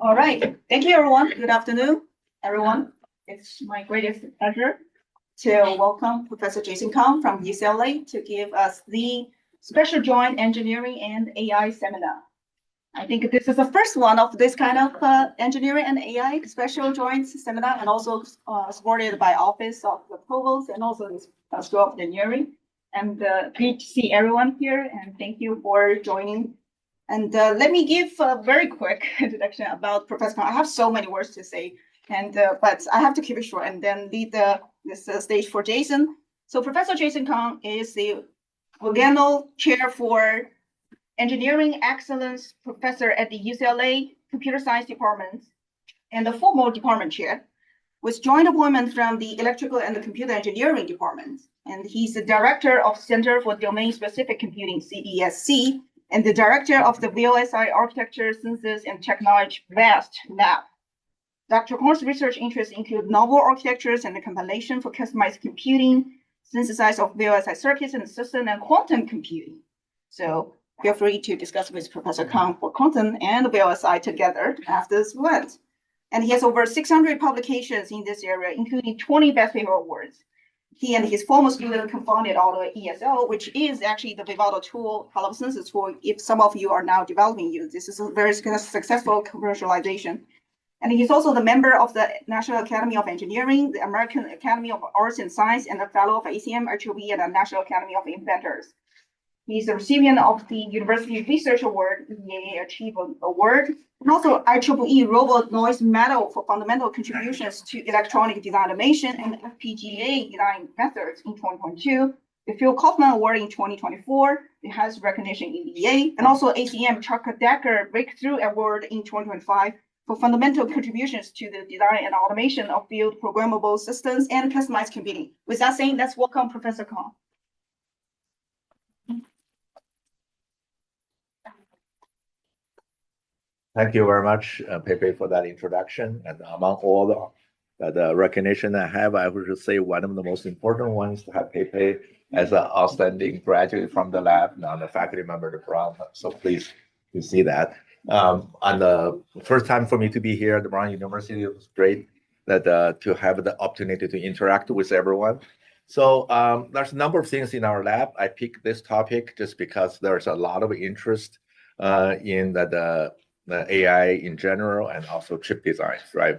All right. Thank you, everyone. Good afternoon, everyone. It's my greatest pleasure to welcome Professor Jason Cong from UCLA to give us the Special Joint Engineering and AI seminar. I think this is the first one of this kind of engineering and AI special joint seminar, and also supported by Office of the Provost and also the School of Engineering. And great to see everyone here, and thank you for joining. And let me give a very quick introduction about Professor Cong. I have so many words to say, and but I have to keep it short and then leave this stage for Jason. So Professor Jason Cong is the Lugano Chair for Engineering Excellence Professor at the UCLA Computer Science Department and the former department chair, with joint appointment from the Electrical and the Computer Engineering Department. And he's the director of Center for Domain-Specific Computing, CDSC, and the director of the VLSI Architecture, Synthesis, and Technology VAST Lab. Dr. Kong's research interests include novel architectures and the compilation for customized computing, synthesis of VLSI circuits and systems, and quantum computing. So feel free to discuss with Professor Cong for quantum and VLSI together after this event. And he has over 600 publications in this area, including 20 Best Paper Awards. He and his former student co-founded ESL, which is actually the Vivado tool, high-level synthesis tool. If some of you are now developing it, this is a very successful commercialization. And he's also the member of the National Academy of Engineering, the American Academy of Arts and Science, and a fellow of ACM, IEEE, and the National Academy of Inventors. He's the recipient of the University Research Award, EAA Achievement Award, and also IEEE Robot Noise Medal for fundamental contributions to electronic design automation and FPGA design methods in 2022. The Phil Kaufman Award in 2024, it has recognition in EA, and also ACM Chuck Decker Breakthrough Award in 2025 for fundamental contributions to the design and automation of field programmable systems and customized computing. With that saying, let's welcome Professor Cong. Thank you very much, Pepe, for that introduction. And among all the recognition I have, I would say one of the most important ones to have Pepe as an outstanding graduate from the lab, now the faculty member of the Brown. So pleased to see that. And the first time for me to be here at the Brown University, it was great that to have the opportunity to interact with everyone. So there's a number of things in our lab. I picked this topic just because there's a lot of interest in the AI in general and also chip designs, right?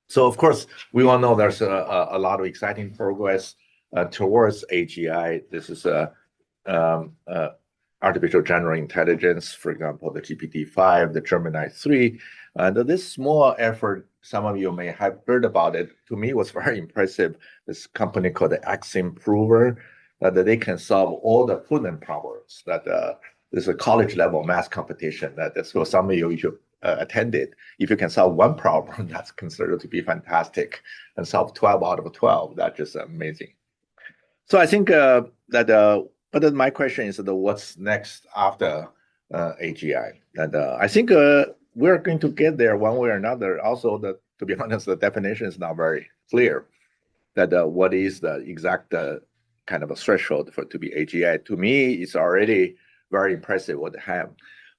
So of course, we all know there's a lot of exciting progress towards AGI. This is artificial general intelligence, for example, the GPT-5, the Gemini 3. And this small effort, some of you may have heard about it. To me, it was very impressive. This company called the X-Improver, that they can solve all the Punnett problems that there's a college level math competition that so some of you should attend it. If you can solve one problem, that's considered to be fantastic, and solve 12 out of 12, that's just amazing. So I think but then my question is what's next after AGI? And I think we're going to get there one way or another. Also, to be honest, the definition is not very clear. That what is the exact kind of a threshold for to be AGI? To me, it's already very impressive what they have.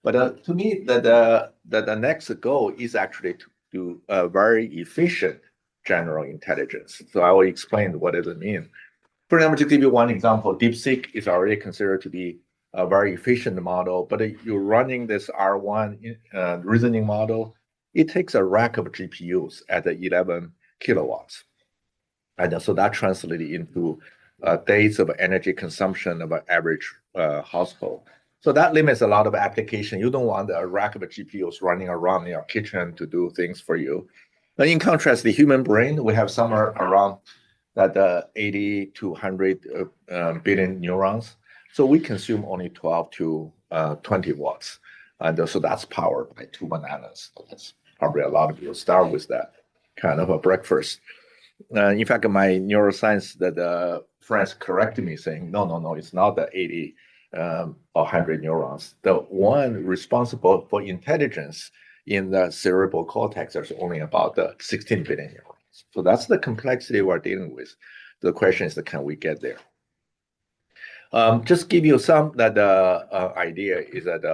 But to me, the next goal is actually to do a very efficient general intelligence. So I will explain what does it mean. For example, to give you one example, DeepSeek is already considered to be a very efficient model, but you're running this R1 reasoning model, it takes a rack of GPUs at 11 kilowatts. And so that translated into days of energy consumption of an average household. So that limits a lot of application. You don't want a rack of GPUs running around in your kitchen to do things for you. But in contrast, the human brain, we have somewhere around that 80 to 100 billion neurons. So we consume only 12 to 20 watts. And so that's powered by 2 bananas. So that's probably a lot of people start with that kind of a breakfast. In fact, my neuroscience friends corrected me saying, no, it's not the 80 or 100 neurons. The one responsible for intelligence in the cerebral cortex is only about 16 billion neurons. So that's the complexity we're dealing with. The question is, can we get there? Just give you some idea is that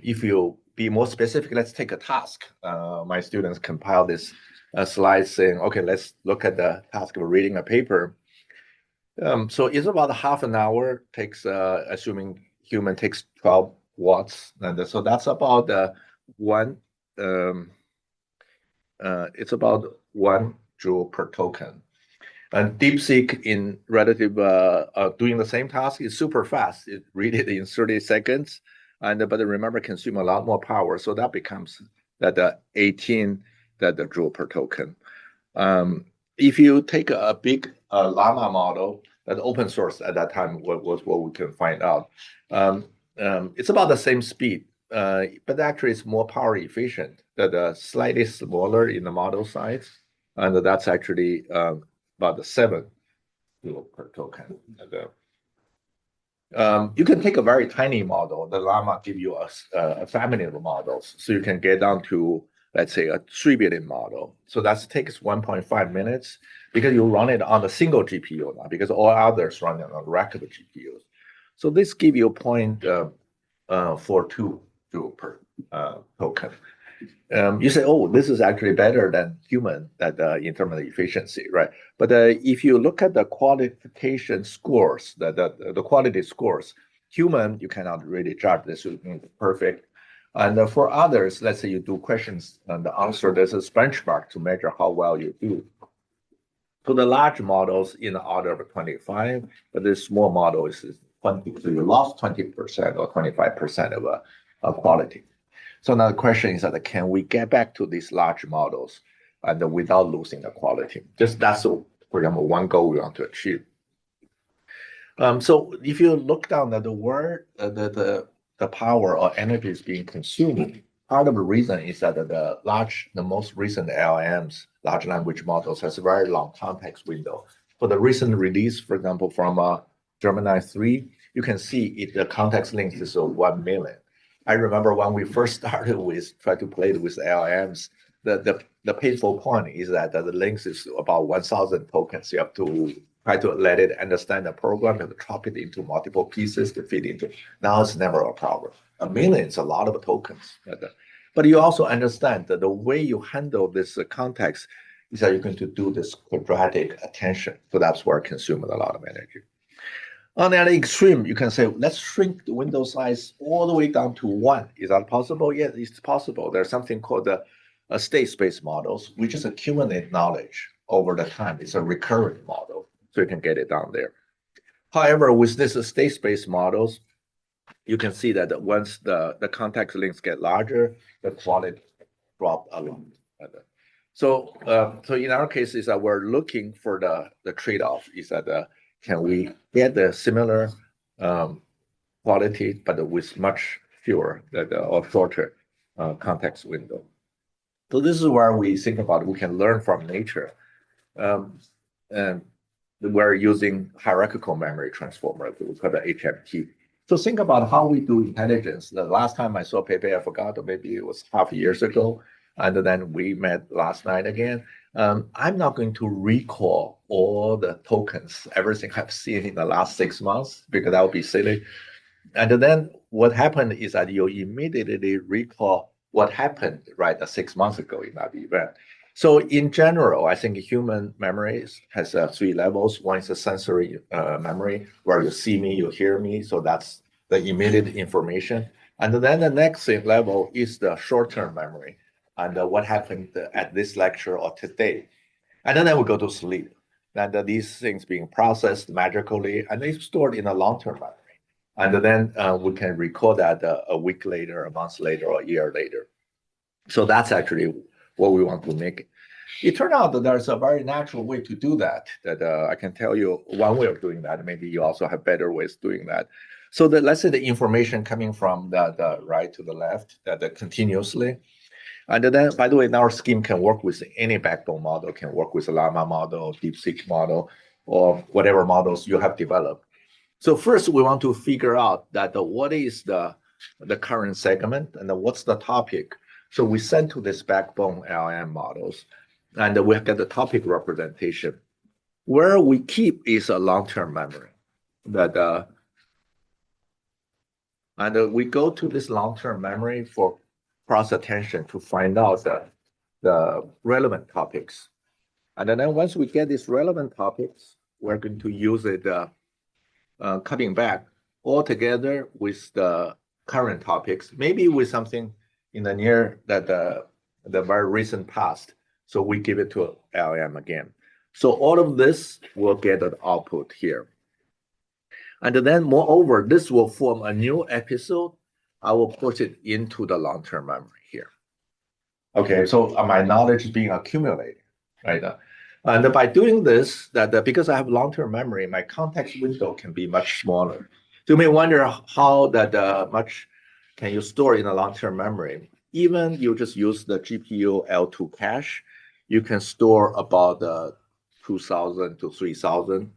if you be more specific, let's take a task. My students compile this slide saying, okay, let's look at the task of reading a paper. So it's about half an hour, takes, assuming human takes 12 watts. And so that's about it's about 1 joule per token. And DeepSeek in relative doing the same task is super fast. It read it in 30 seconds, but remember consume a lot more power. So that becomes that 18 the joule per token. If you take a big llama model, that open source at that time was what we can find out. It's about the same speed, but actually it's more power efficient. That slightly smaller in the model size, and that's actually about the 7 joule per token. You can take a very tiny model. The llama give you a family of models, so you can get down to, let's say, a 3 billion model. So that takes 1.5 minutes because you run it on a single GPU now, because all others run it on a rack of GPUs. So this give you 0.42 joule per token. You say, oh, this is actually better than human in terms of efficiency, right? But if you look at the qualification scores, the quality scores, human, you cannot really judge this is perfect. And for others, let's say you do questions and the answer, there's a benchmark to measure how well you do. So the large models in the order of 25, but the small model is 20. So you lost 20% or 25% of quality. So now the question is that can we get back to these large models and without losing the quality? Just that's, for example, one goal we want to achieve. So if you look down at the word, the power or energy is being consumed, part of the reason is that the most recent LLMs, large language models, has a very long context window. For the recent release, for example, from Gemini 3, you can see the context length is 1 million. I remember when we first started try to play with LLMs, the painful point is that the length is about 1,000 tokens. You have to try to let it understand the program and chop it into multiple pieces to fit into. Now it's never a problem. 1 million is a lot of tokens. But you also understand that the way you handle this context is that you're going to do this quadratic attention. So that's where it consumes a lot of energy. On the other extreme, you can say, let's shrink the window size all the way down to 1. Is that possible? Yes, it's possible. There's something called a state space models, which is accumulate knowledge over the time. It's a recurrent model, so you can get it down there. However, with this state space models, you can see that once the context links get larger, the quality drop a lot. So in our case, is that we're looking for the trade-off. Is that can we get the similar quality, but with much fewer or shorter context window? So this is where we think about we can learn from nature. And we're using hierarchical memory transformer, we call the HMT. So think about how we do intelligence. The last time I saw Pepe, I forgot, or maybe it was half years ago. And then we met last night again. I'm not going to recall all the tokens, everything I've seen in the last 6 months, because that would be silly. And then what happened is that you immediately recall what happened 6 months ago in that event. So in general, I think human memory has 3 levels. One is a sensory memory, where you see me, you hear me. So that's the immediate information. And then the next level is the short-term memory, and what happened at this lecture or today. And then we go to sleep. And these things being processed magically, and they're stored in a long-term memory. And then we can recall that a week later, a month later, or a year later. So that's actually what we want to make. It turned out that there's a very natural way to do that, I can tell you one way of doing that. Maybe you also have better ways doing that. So let's say the information coming from the right to the left, that continuously. And then, by the way, our scheme can work with any backbone model, can work with a llama model, DeepSeek model, or whatever models you have developed. So first, we want to figure out that what is the current segment and what's the topic. So we send to this backbone LLM models, and we get the topic representation. Where we keep is a long-term memory. And we go to this long-term memory for process attention to find out the relevant topics. And then once we get these relevant topics, we're going to use it coming back all together with the current topics, maybe with something in the near that the very recent past. So we give it to LLM again. So all of this will get an output here. And then moreover, this will form a new episode. I will put it into the long-term memory here. Okay, so my knowledge is being accumulated, right? And by doing this, because I have long-term memory, my context window can be much smaller. So you may wonder how much can you store in a long-term memory? Even you just use the GPU L2 cache, you can store about 2,000 to 3,000.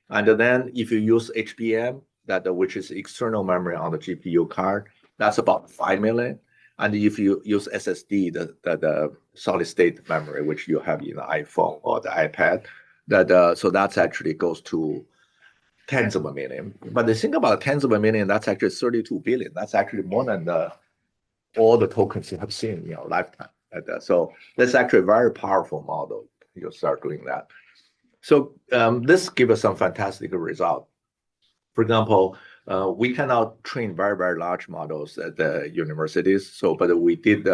And then if you use HBM, which is external memory on the GPU card, that's about 5 million. And if you use SSD, the solid state memory, which you have in the iPhone or the iPad, so that's actually goes to tens of a million. But the thing about tens of a million, that's actually 32 billion. That's actually more than all the tokens you have seen in your lifetime. So that's actually a very powerful model. You start doing that. So this gives us some fantastic result. For example, we cannot train very, very large models at the universities. So, but we did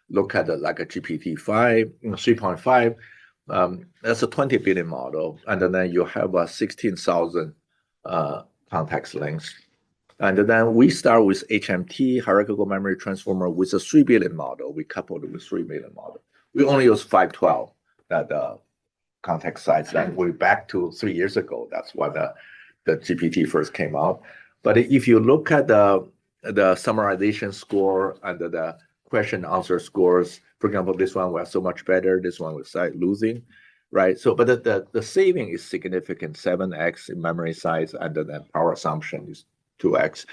look at like a GPT-5, 3.5. That's a 20 billion model. And then you have a 16,000 context lengths. And then we start with HMT, hierarchical memory transformer, with a 3 billion model. We coupled it with 3 billion model. We only use 512, that context size. That we're back to 3 years ago. That's when the GPT first came out. But if you look at the summarization score and the question answer scores, for example, this one was so much better, this one was losing, right? So, but the saving is significant, 7x in memory size, and then power assumption is 2x.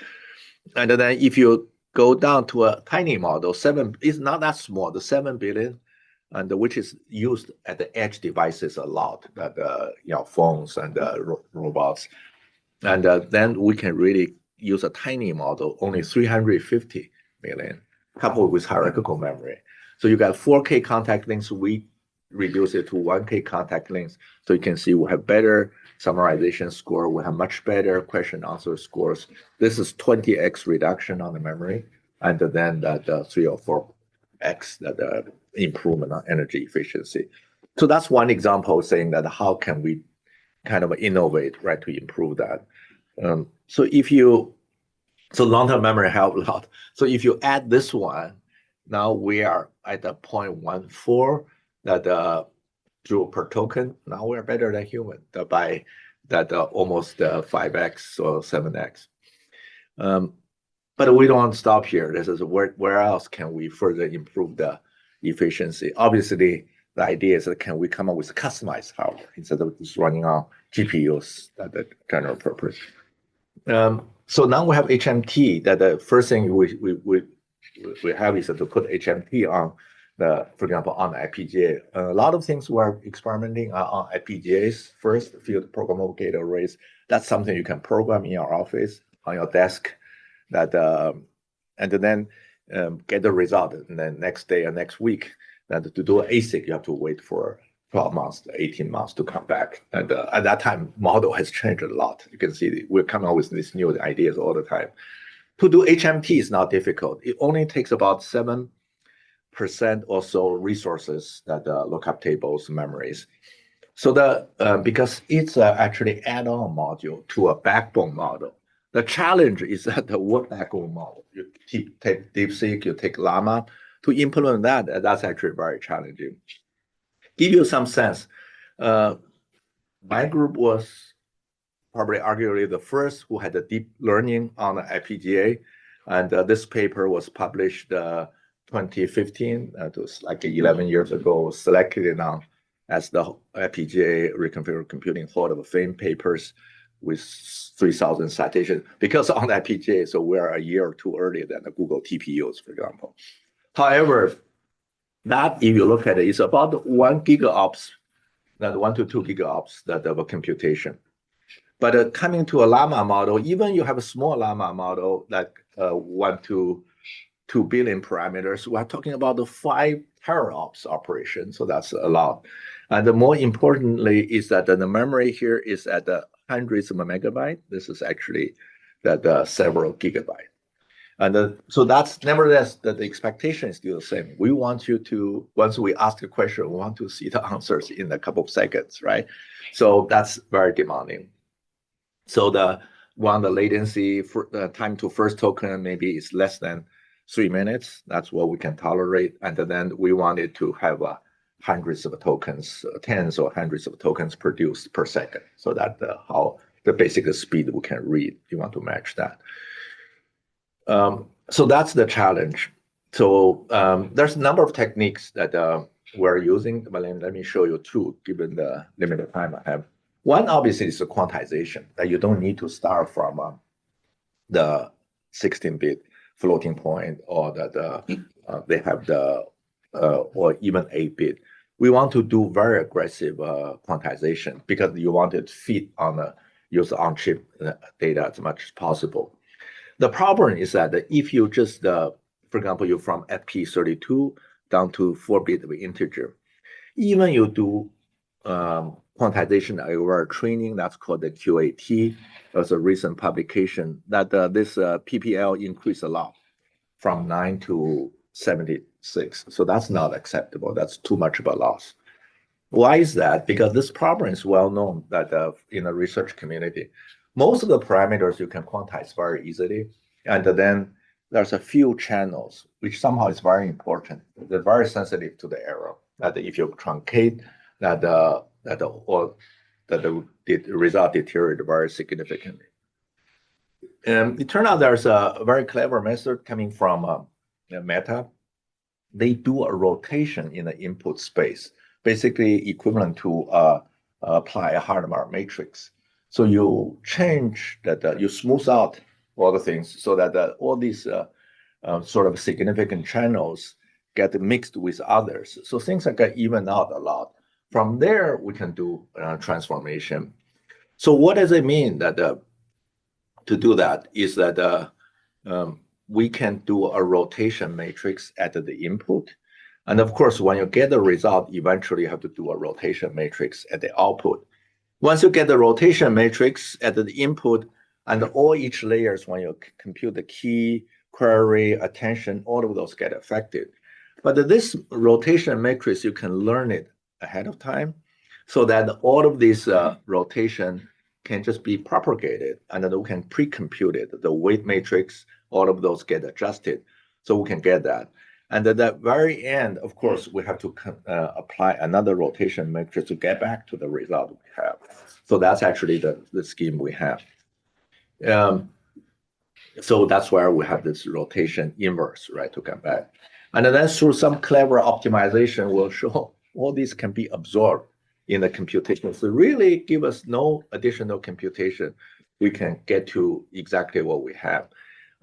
And then if you go down to a tiny model, 7 is not that small, the 7 billion, and which is used at the edge devices a lot, phones and robots. And then we can really use a tiny model, only 350 million, coupled with hierarchical memory. So you got 4K contact links. We reduce it to 1K contact links. So you can see we have better summarization score. We have much better question answer scores. This is 20x reduction on the memory, and then the 3 or 4x the improvement on energy efficiency. So that's one example saying that how can we kind of innovate, right, to improve that. So long-term memory help a lot. So if you add this one, now we are at the 0.14 joule per token. Now we are better than human by almost 5x or 7x. But we don't stop here. This is where else can we further improve the efficiency? Obviously, the idea is that can we come up with customized hardware instead of just running on GPUs the general purpose. So now we have HMT. That the first thing we have is to put HMT on for example, on the FPGA. A lot of things we're experimenting on FPGAs first, field programmable gate arrays. That's something you can program in your office on your desk. And then get the result, and then next day or next week. And to do ASIC, you have to wait for 12 months to 18 months to come back. And at that time, model has changed a lot. You can see we're coming up with these new ideas all the time. To do HMT is not difficult. It only takes about 7% or so resources that lookup tables memories. So because it's actually add-on module to a backbone model. The challenge is that the what backbone model, you take DeepSeek, you take Llama, to implement that's actually very challenging. Give you some sense. My group was probably arguably the first who had the deep learning on the FPGA. And this paper was published 2015, it was like 11 years ago, selected now as the FPGA Reconfigured Computing Hall of Fame papers with 3,000 citations. Because on the FPGA, so we're a year or two earlier than the Google TPUs, for example. However, that if you look at it, it's about 1 gigaops, not 1 to 2 gigaops of a computation. But coming to a Llama model, even you have a small Llama model like 1 to 2 billion parameters, we're talking about the 5 teraops operation. So that's a lot. And more importantly is that the memory here is at the hundreds of megabytes. This is actually that several gigabytes. And so that's nevertheless that the expectation is still the same. We want you to, once we ask a question, we want to see the answers in a couple of seconds, right? So that's very demanding. So the latency for the time to first token maybe is less than 3 minutes. That's what we can tolerate. And then we wanted to have hundreds of tokens, tens or hundreds of tokens produced per second. So that how the basic speed we can read. You want to match that. So that's the challenge. So there's a number of techniques that we're using, but let me show you 2, given the limited time I have. One, obviously, is the quantization, that you don't need to start from the 16-bit floating point, or that they have the, or even 8-bit. We want to do very aggressive quantization because you want it to fit on the user on-chip data as much as possible. The problem is that if you just, for example, you're from FP32 down to 4-bit of integer, even you do quantization over training, that's called the QAT. There's a recent publication that this PPL increased a lot from 9 to 76. So that's not acceptable. That's too much of a loss. Why is that? Because this problem is well known that in the research community, most of the parameters you can quantize very easily. And then there's a few channels, which somehow is very important. They're very sensitive to the error. That if you truncate, that the result deteriorates very significantly. It turned out there's a very clever method coming from Meta. They do a rotation in the input space, basically equivalent to apply a Hadamard matrix. So you change that, you smooth out all the things so that all these sort of significant channels get mixed with others. So things that get even out a lot. From there, we can do transformation. So what does it mean that to do that is that we can do a rotation matrix at the input. And of course, when you get the result, eventually you have to do a rotation matrix at the output. Once you get the rotation matrix at the input, and all each layers, when you compute the key, query, attention, all of those get affected. But this rotation matrix, you can learn it ahead of time so that all of these rotation can just be propagated, and then we can pre-compute it. The weight matrix, all of those get adjusted. So we can get that. And at the very end, of course, we have to apply another rotation matrix to get back to the result we have. So that's actually the scheme we have. So that's where we have this rotation inverse, right, to come back. And then through some clever optimization, we'll show all these can be absorbed in the computation. So really give us no additional computation. We can get to exactly what we have.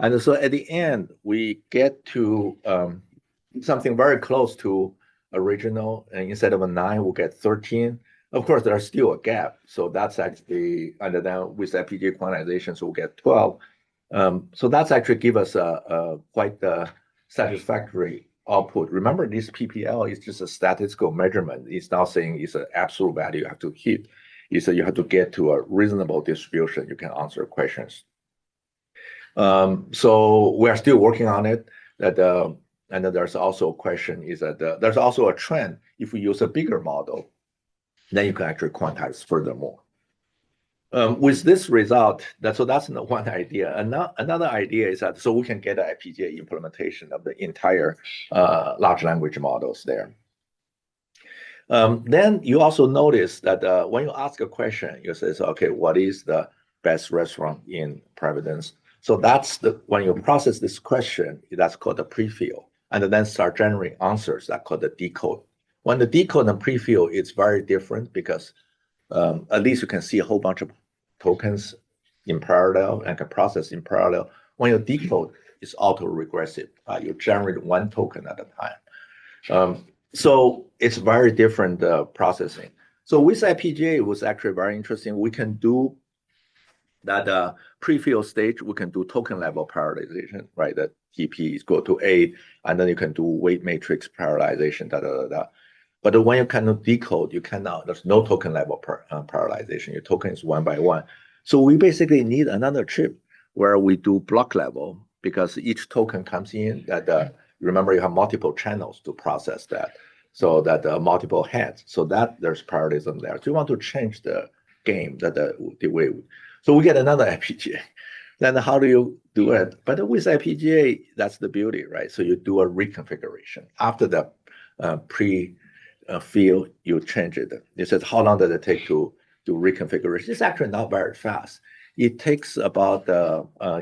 And so at the end, we get to something very close to original. And instead of a 9, we'll get 13. Of course, there's still a gap. So that's actually, and then with FPGA quantization, so we'll get 12. So that's actually give us a quite satisfactory output. Remember, this PPL is just a statistical measurement. It's not saying it's an absolute value you have to hit. It's that you have to get to a reasonable distribution. You can answer questions. So we are still working on it. And then there's also a question is that there's also a trend. If we use a bigger model, then you can actually quantize furthermore. With this result, that's one idea. Another idea is that so we can get an FPGA implementation of the entire large language models there. Then you also notice that when you ask a question, you say, okay, what is the best restaurant in Providence? So that's when you process this question, that's called the prefill, and then start generating answers, that's called the decode. When the decode and prefill, it's very different because at least you can see a whole bunch of tokens in parallel and can process in parallel. When you decode, it's auto-regressive. You generate one token at a time. So it's very different processing. So with FPGA, it was actually very interesting. We can do that prefill stage. We can do token level parallelization, right? That TP is equal to A, and then you can do weight matrix parallelization, da, da, da, da. But when you cannot decode, you cannot, there's no token level parallelization. Your token is one by one. So we basically need another chip where we do block level, because each token comes in that, remember you have multiple channels to process that. So that multiple heads, so that there's parallelism there. So you want to change the game, the way. So we get another FPGA. Then how do you do it? But with FPGA, that's the beauty, right? So you do a reconfiguration. After the field, you change it. It says, how long does it take to do reconfiguration? It's actually not very fast. It takes about,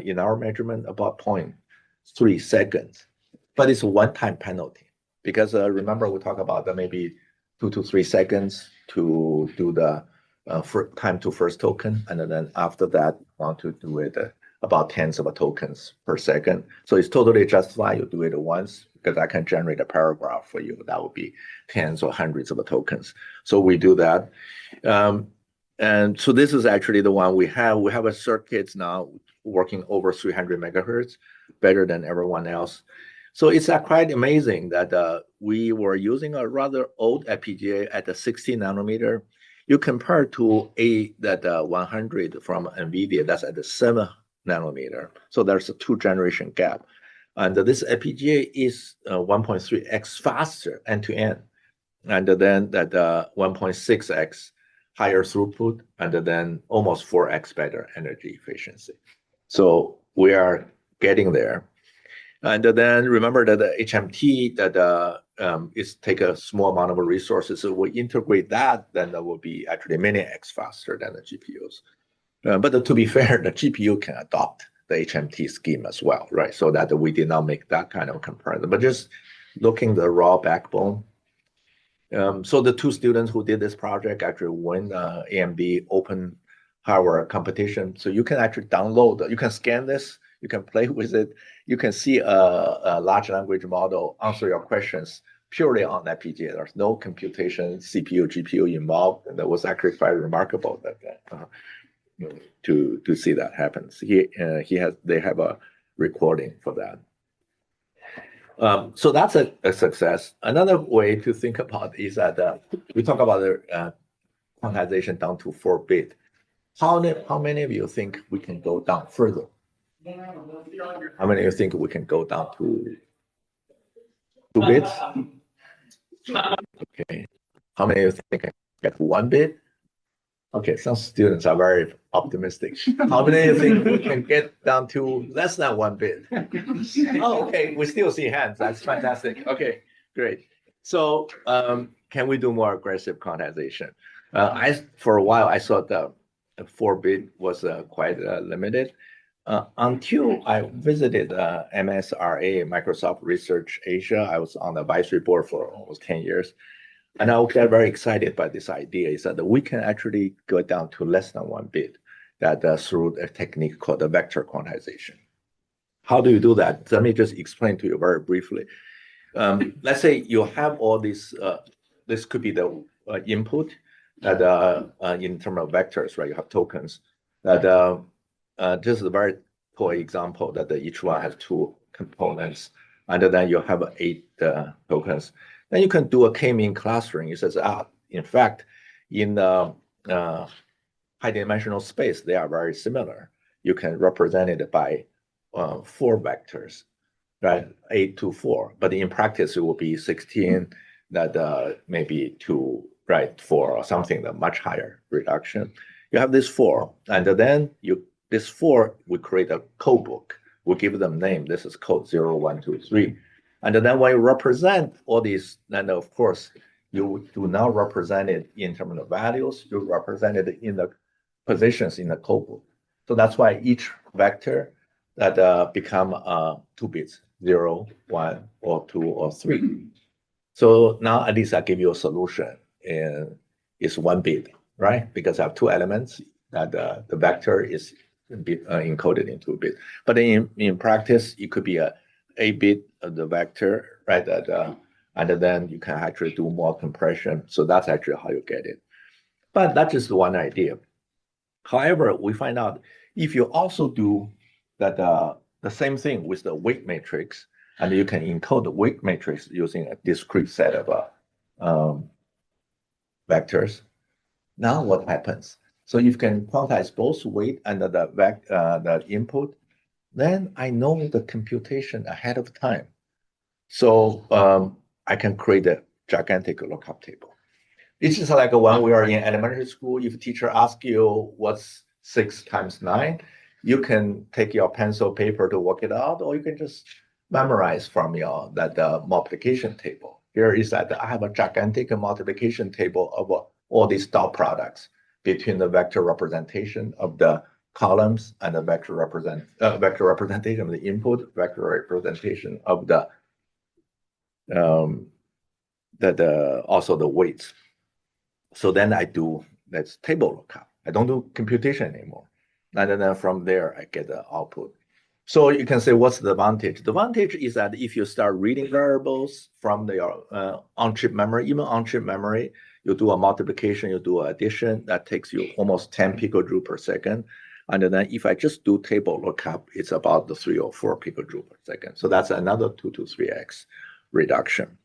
in our measurement, about 0.3 seconds. But it's a one-time penalty. Because remember, we talk about maybe 2 to 3 seconds to do the time to first token. And then after that, want to do it about tens of tokens per second. So it's totally justified. You do it once, because I can generate a paragraph for you. That would be tens or hundreds of tokens. So we do that. And so this is actually the one we have. We have a circuit now working over 300 megahertz, better than everyone else. So it's quite amazing that we were using a rather old FPGA at the 60 nanometer. You compare to that 100 from NVIDIA, that's at the 7 nanometer. So there's a 2-generation gap. And this FPGA is 1.3x faster end-to-end. And then that 1.6x higher throughput, and then almost 4x better energy efficiency. So we are getting there. And then remember that the HMT that is take a small amount of resources. So we integrate that, then that will be actually many x faster than the GPUs. But to be fair, the GPU can adopt the HMT scheme as well, right? So that we did not make that kind of comparison, but just looking the raw backbone. So the 2 students who did this project actually won AMD open hardware competition. So you can actually download, you can scan this, you can play with it, you can see a large language model answer your questions purely on FPGA. There's no computation, CPU, GPU involved, and that was actually quite remarkable that to see that happen. So they have a recording for that. So that's a success. Another way to think about is that we talk about the quantization down to 4-bit. How many of you think we can go down further? How many of you think we can go down to 2 bits? Okay. How many of you think I can get 1 bit? Okay, some students are very optimistic. How many of you think we can get down to less than 1 bit? Oh, okay, we still see hands. That's fantastic. Okay, great. So can we do more aggressive quantization? For a while, I thought that 4-bit was quite limited until I visited MSRA, Microsoft Research Asia. I was on the advisory board for almost 10 years. And I got very excited by this idea, is that we can actually go down to less than 1 bit that through a technique called the vector quantization. How do you do that? Let me just explain to you very briefly. Let's say you have all these, this could be the input that in terms of vectors, right? You have tokens that this is a very poor example that each one has 2 components, and then you have 8 tokens. Then you can do a k-mean clustering. It says, in fact, in the high-dimensional space, they are very similar. You can represent it by 4 vectors, right? 8 to 4. But in practice, it will be 16 that maybe 2, right, 4 or something, the much higher reduction. You have this 4, and then this 4, we create a code book. We give them name. This is code 0, 1, 2, 3. And then when you represent all these, then of course, you do not represent it in terms of values, you represent it in the positions in the code book. So that's why each vector that become 2 bits, 0, 1, or 2, or 3. So now at least I give you a solution, and it's 1 bit, right? Because I have 2 elements that the vector is encoded into a bit. But in practice, it could be a 8-bit of the vector, right? And then you can actually do more compression. So that's actually how you get it. But that's just one idea. However, we find out if you also do that the same thing with the weight matrix, and you can encode the weight matrix using a discrete set of vectors. Now what happens? So if you can quantize both weight and the input, then I know the computation ahead of time. So I can create a gigantic lookup table. It's just like when we are in elementary school, if a teacher asks you what's 6 times 9, you can take your pencil paper to work it out, or you can just memorize from your multiplication table. Here is that I have a gigantic multiplication table of all these dot products between the vector representation of the columns and the vector representation of the input, vector representation of the also the weights. So then I do that's table lookup. I don't do computation anymore. And then from there, I get the output. So you can say, what's the advantage? The advantage is that if you start reading variables from the on-chip memory, even on-chip memory, you do a multiplication, you do addition, that takes you almost 10 picojoule per second. And then if I just do table lookup, it's about the 3 or 4 picojoule per second. So that's another 2 to 3x reduction.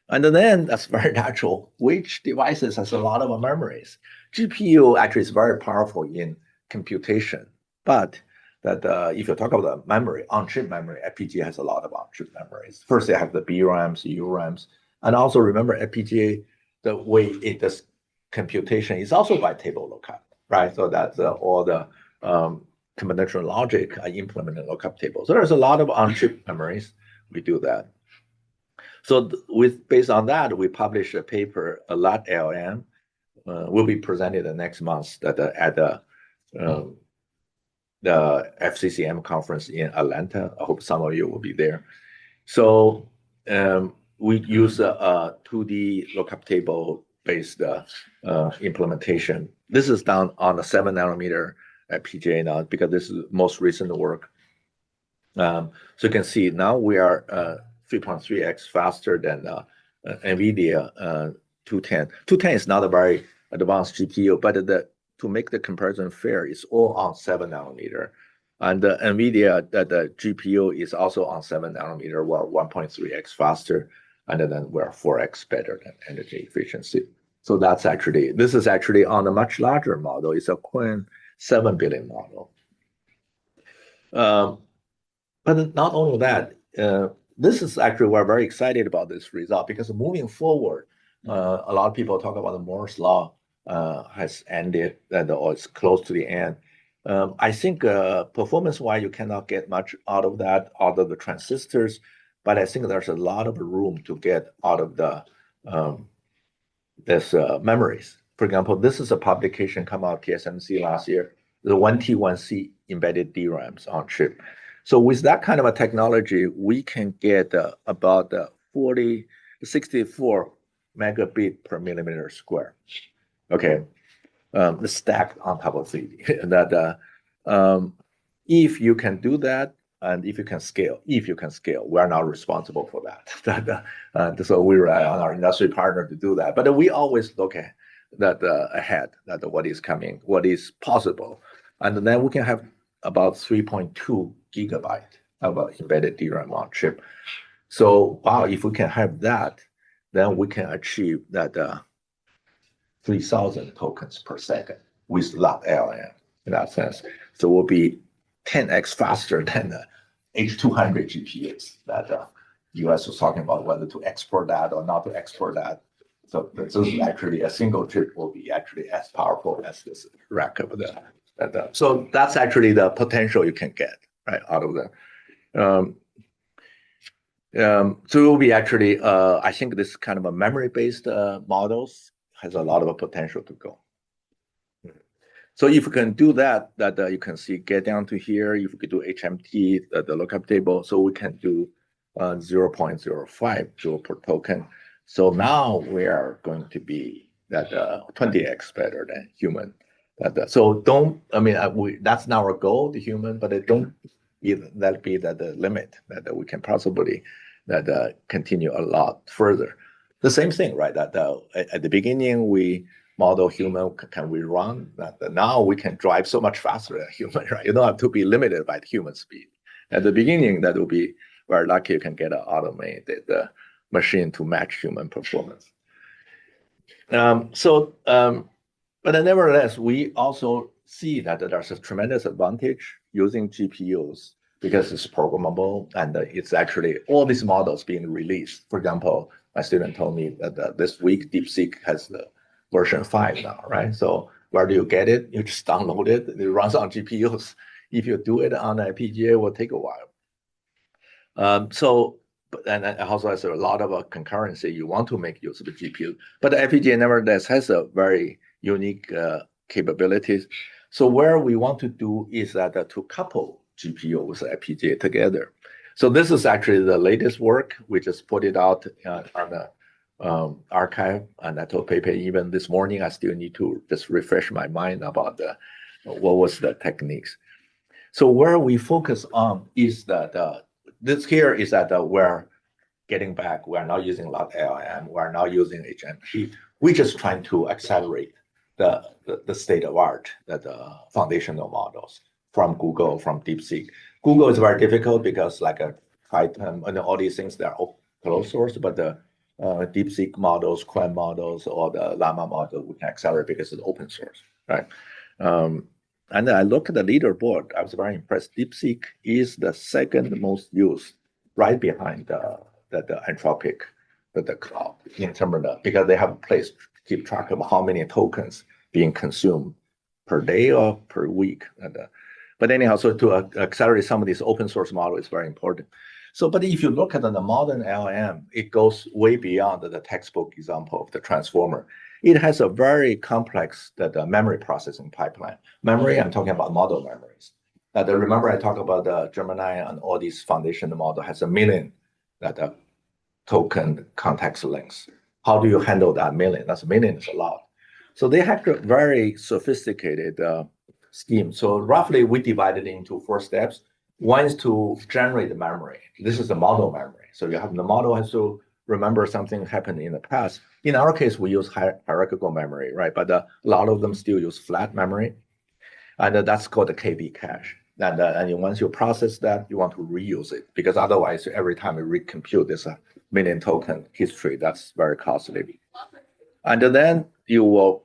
And then that's very natural. Which devices has a lot of memories? GPU actually is very powerful in computation, but that if you talk about the memory, on-chip memory, FPGA has a lot of on-chip memories. First, they have the BRAMs, URAMs, and also remember FPGA, the way it does computation is also by table lookup, right? So that's all the combinatorial logic I implement in lookup table. So there's a lot of on-chip memories. We do that. So based on that, we published a paper, a lot LLM, will be presented the next month at the FCCM conference in Atlanta. I hope some of you will be there. So we use a 2D lookup table based implementation. This is done on a 7 nanometer FPGA now because this is most recent work. So you can see now we are 3.3x faster than NVIDIA 210. 210 is not a very advanced GPU, but to make the comparison fair, it's all on 7 nanometer. And the NVIDIA, the GPU is also on 7 nanometer, we're 1.3x faster, and then we're 4x better than energy efficiency. So this is actually on a much larger model. It's a Quinn 7 billion model. But not only that, this is actually, we're very excited about this result because moving forward, a lot of people talk about the Moore's law has ended or it's close to the end. I think performance-wise, you cannot get much out of that, out of the transistors, but I think there's a lot of room to get out of the memories. For example, this is a publication come out TSMC last year, the 1T1C embedded DRAMs on chip. So with that kind of a technology, we can get about 64 megabit per millimeter square. Okay, stacked on top of 3D. That if you can do that, and if you can scale, we are not responsible for that. So we rely on our industry partner to do that. But we always look at that ahead, that what is coming, what is possible, and then we can have about 3.2 gigabyte of embedded DRAM on chip. So wow, if we can have that, then we can achieve that 3,000 tokens per second with lot LLM in that sense. So we'll be 10x faster than the H200 GPUs that US was talking about whether to export that or not to export that. So this is actually a single chip will be actually as powerful as this rack of the. So that's actually the potential you can get right out of that. So it will be actually, I think this kind of a memory-based models has a lot of potential to go. So if you can do that, you can see get down to here. If you could do HMT, the lookup table, so we can do 0.05 joule per token. So now we are going to be that 20x better than human. So don't, I mean, that's not our goal, the human, but it don't that be the limit that we can possibly continue a lot further. The same thing, right? That at the beginning we model human, can we run? That now we can drive so much faster than human, right? You don't have to be limited by the human speed. At the beginning, that will be very lucky you can get an automated machine to match human performance. But nevertheless, we also see that there's a tremendous advantage using GPUs because it's programmable and it's actually all these models being released. For example, my student told me that this week DeepSeek has the version 5 now, right? So where do you get it? You just download it. It runs on GPUs. If you do it on a FPGA, it will take a while. And also has a lot of concurrency. You want to make use of the GPU, but the FPGA nevertheless has a very unique capabilities. So where we want to do is that to couple GPU with FPGA together. So this is actually the latest work. We just put it out on the archive, and I told Pepe even this morning I still need to just refresh my mind about what was the techniques. So where we focus on is that this here is that we're getting back. We're not using a lot of LLM. We're not using agentic. We're just trying to accelerate the state of art, the foundational models from Google, from DeepSeek. Google is very difficult because like a Python and all these things, they're all closed source, but the DeepSeek models, Quant models, or the Llama model, we can accelerate because it's open source, right? And I look at the leaderboard. I was very impressed. DeepSeek is the second most used, right behind the Anthropic, the cloud in terms of because they have a place to keep track of how many tokens being consumed per day or per week. But anyhow, so to accelerate some of these open source models is very important. So, but if you look at the modern LLM, it goes way beyond the textbook example of the transformer. It has a very complex memory processing pipeline. Memory, I'm talking about model memories. Remember I talked about the Gemini and all these foundational model has 1 million token context lengths. How do you handle that 1 million? That's 1 million is a lot. So they have a very sophisticated scheme. So roughly we divided into 4 steps. One is to generate the memory. This is the model memory. So you have the model has to remember something happened in the past. In our case, we use hierarchical memory, right? But a lot of them still use flat memory. And that's called the KB cache. And once you process that, you want to reuse it because otherwise, every time you recompute this 1 million token history, that's very costly. And then you will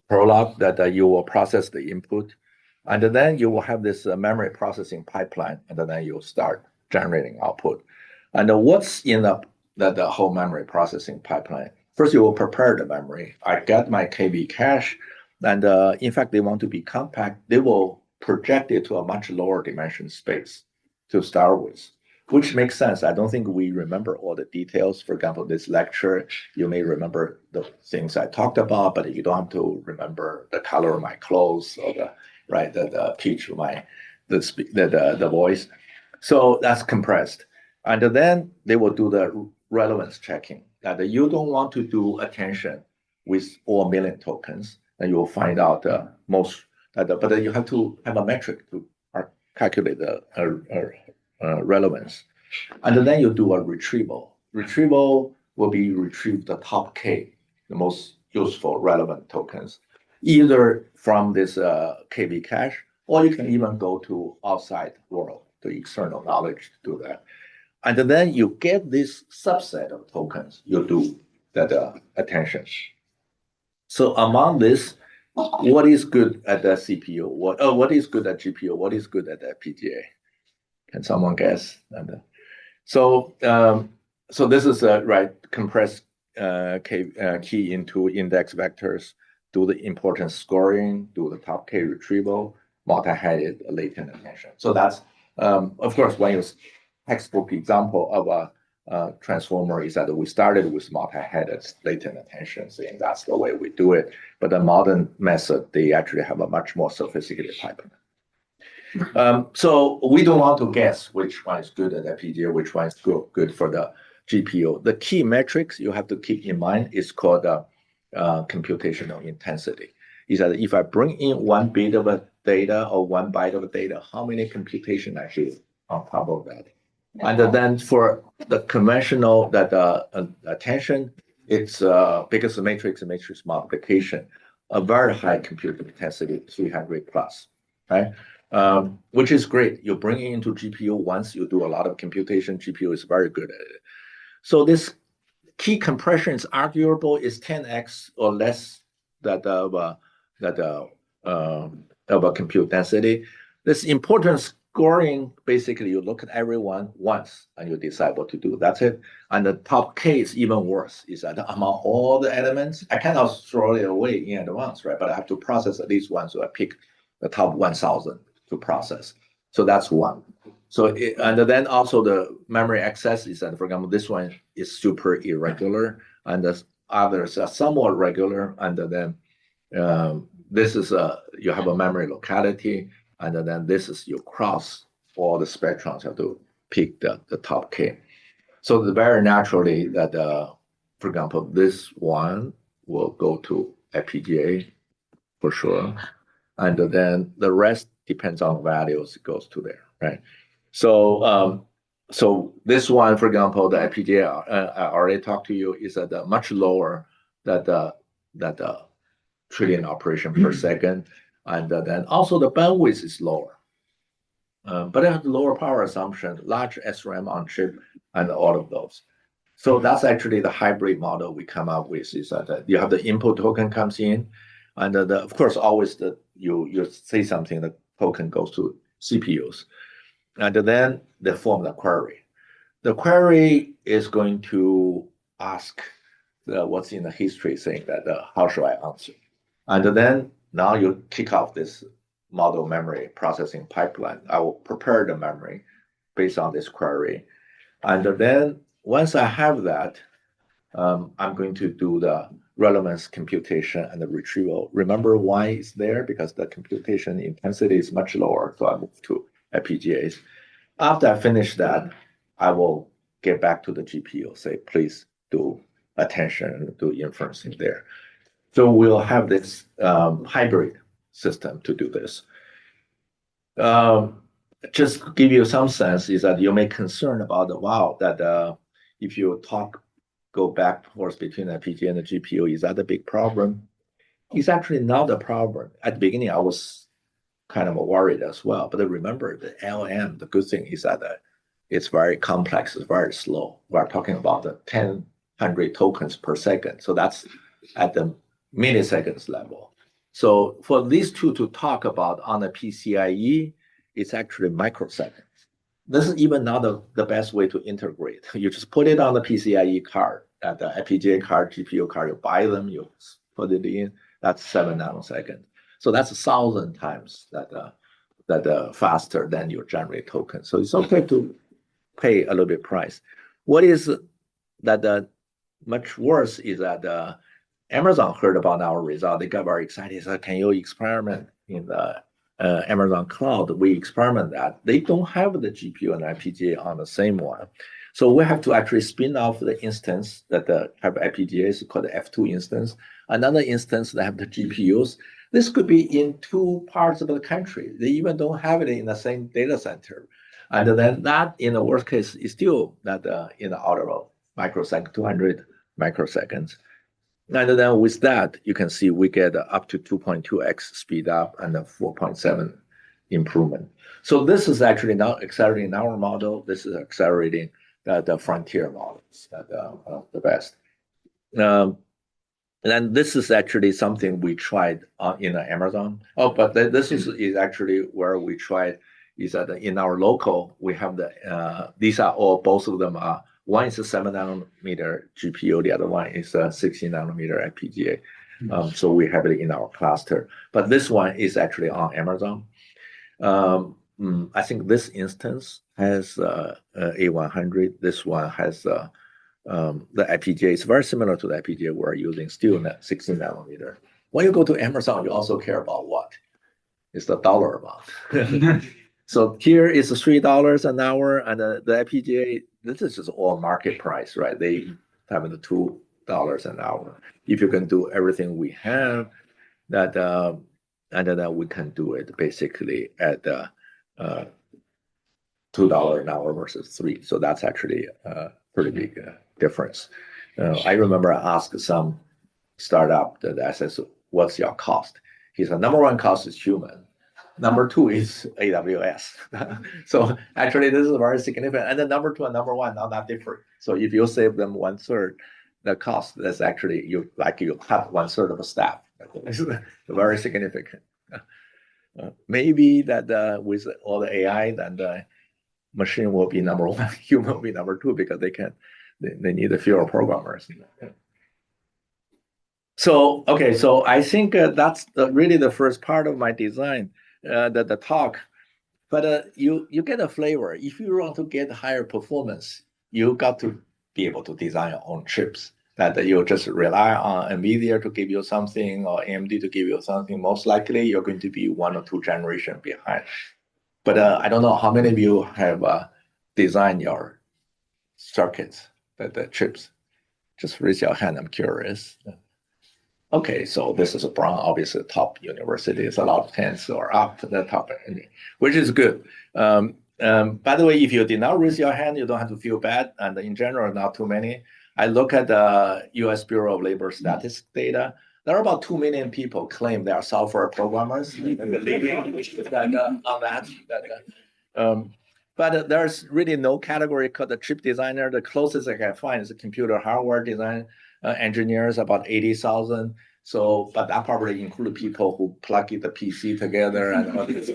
prolog that you will process the input. And then you will have this memory processing pipeline, and then you'll start generating output. And what's in the whole memory processing pipeline? First, you will prepare the memory. I get my KB cache, and in fact, they want to be compact. They will project it to a much lower dimension space to start with, which makes sense. I don't think we remember all the details. For example, this lecture, you may remember the things I talked about, but you don't have to remember the color of my clothes or the pitch of the voice. So that's compressed. And then they will do the relevance checking. That you don't want to do attention with all 1 million tokens, and you will find out most. But you have to have a metric to calculate the relevance. And then you do a retrieval. Retrieval will be retrieve the top K, the most useful relevant tokens, either from this KB cache, or you can even go to outside world, to external knowledge to do that. And then you get this subset of tokens, you do that attention. So among this, what is good at the CPU? What is good at GPU? What is good at the FPGA? Can someone guess? So this is compress key into index vectors, do the importance scoring, do the top K retrieval, multi-headed latent attention. So that's of course one use textbook example of a transformer is that we started with multi-headed latent attention, saying that's the way we do it. But the modern method, they actually have a much more sophisticated pipeline. So we don't want to guess which one is good at FPGA, which one is good for the GPU. The key metrics you have to keep in mind is called computational intensity. Is that if I bring in 1 bit of a data or 1 byte of data, how many computation I do on top of that? And then for the conventional attention, it's because the matrix multiplication, a very high computing intensity, 300 plus, right? which is great. You bring it into GPU once you do a lot of computation, GPU is very good at it. So this key compression is arguable is 10x or less that of a compute density. This importance scoring, basically you look at everyone once and you decide what to do. That's it. And the top K is even worse, is that among all the elements, I cannot throw it away in advance, right? But I have to process at least one, so I pick the top 1,000 to process. So that's one. So, and then also the memory access is that, for example, this one is super irregular, and the others are somewhat regular, and then this is you have a memory locality, and then this is you cross all the spectrums, you have to pick the top K. So very naturally that, for example, this one will go to FPGA for sure, and then the rest depends on values, it goes to there, right? So so this one, for example, the FPGA I already talked to you is at a much lower that trillion operation per second, and then also the bandwidth is lower, but it has lower power assumption, large SRAM on chip, and all of those. So that's actually the hybrid model we come up with, is that you have the input token comes in, and of course always you say something, the token goes to CPUs, and then they form the query. The query is going to ask what's in the history, saying that how should I answer? And then now you kick off this model memory processing pipeline. I will prepare the memory based on this query. And then once I have that, I'm going to do the relevance computation and the retrieval. Remember why it's there? Because the computation intensity is much lower. So I move to FPGAs. After I finish that, I will get back to the GPU, say, please do attention, do inferencing there. So we'll have this hybrid system to do this. Just give you some sense is that you may concern about that if you go back and forth between the FPGA and the GPU, is that a big problem? It's actually not a problem. At the beginning, I was kind of worried as well. But remember, the LLM, the good thing is that it's very complex, it's very slow. We're talking about the 100 tokens per second. So that's at the milliseconds level. So for these two to talk about on a PCIe, it's actually microseconds. This is even not the best way to integrate. You just put it on the PCIe card, at the FPGA card, GPU card, you buy them, you put it in, that's 7 nanoseconds. So that's 1,000 times that faster than your generate token. So it's okay to pay a little bit price. What is that much worse is that Amazon heard about our result. They got very excited. Said, "Can you experiment in the Amazon cloud?" We experiment that. They don't have the GPU and FPGA on the same one. So we have to actually spin off the instance that have FPGAs called the F2 instance. Another instance that have the GPUs. This could be in two parts of the country. They even don't have it in the same data center. And then that, in the worst case, is still that in the order of microsecond, 200 microseconds. And then with that, you can see we get up to 2.2x speed up and a 4.7 improvement. So this is actually not accelerating our model. This is accelerating the frontier models, the best. And this is actually something we tried in Amazon. Oh, but this is actually where we tried, is that in our local, we have these are all, both of them are, one is a 7 nanometer GPU, the other one is a 16 nanometer FPGA. So we have it in our cluster. But this one is actually on Amazon. I think this instance has A100. This one has the FPGA. It's very similar to the FPGA we're using, still 16 nanometer. When you go to Amazon, you also care about what? It's the dollar amount. So here is $3 an hour, and the FPGA, this is just all market price, right? They have the $2 an hour. If you can do everything we have, and then we can do it basically at $2 an hour versus $3. So that's actually a pretty big difference. I remember I asked some startup that I said, "So what's your cost?" He said, "Number one cost is human. Number two is AWS. So actually, this is very significant. And then number two and number one are not different. So if you save them 1/3 the cost, that's actually you cut 1/3 of a staff. It's very significant. Maybe that with all the AI, then the machine will be number one, human will be number two because they need fewer programmers. So okay, so I think that's really the first part of my design, the talk. But you get a flavor. If you want to get higher performance, you got to be able to design your own chips. That you just rely on NVIDIA to give you something or AMD to give you something. Most likely, you're going to be 1 or 2 generations behind. But I don't know how many of you have designed your circuits, the chips. Just raise your hand. I'm curious. Okay, so this is Brown, obviously top universities, a lot of hands are up to the top, which is good. By the way, if you did not raise your hand, you don't have to feel bad. And in general, not too many. I look at the U.S. Bureau of Labor Statistics data. There are about 2 million people claim they are software programmers. But there's really no category called the chip designer. The closest I can find is a computer hardware design engineers, about 80,000. So, but that probably include people who plug the PC together and all these.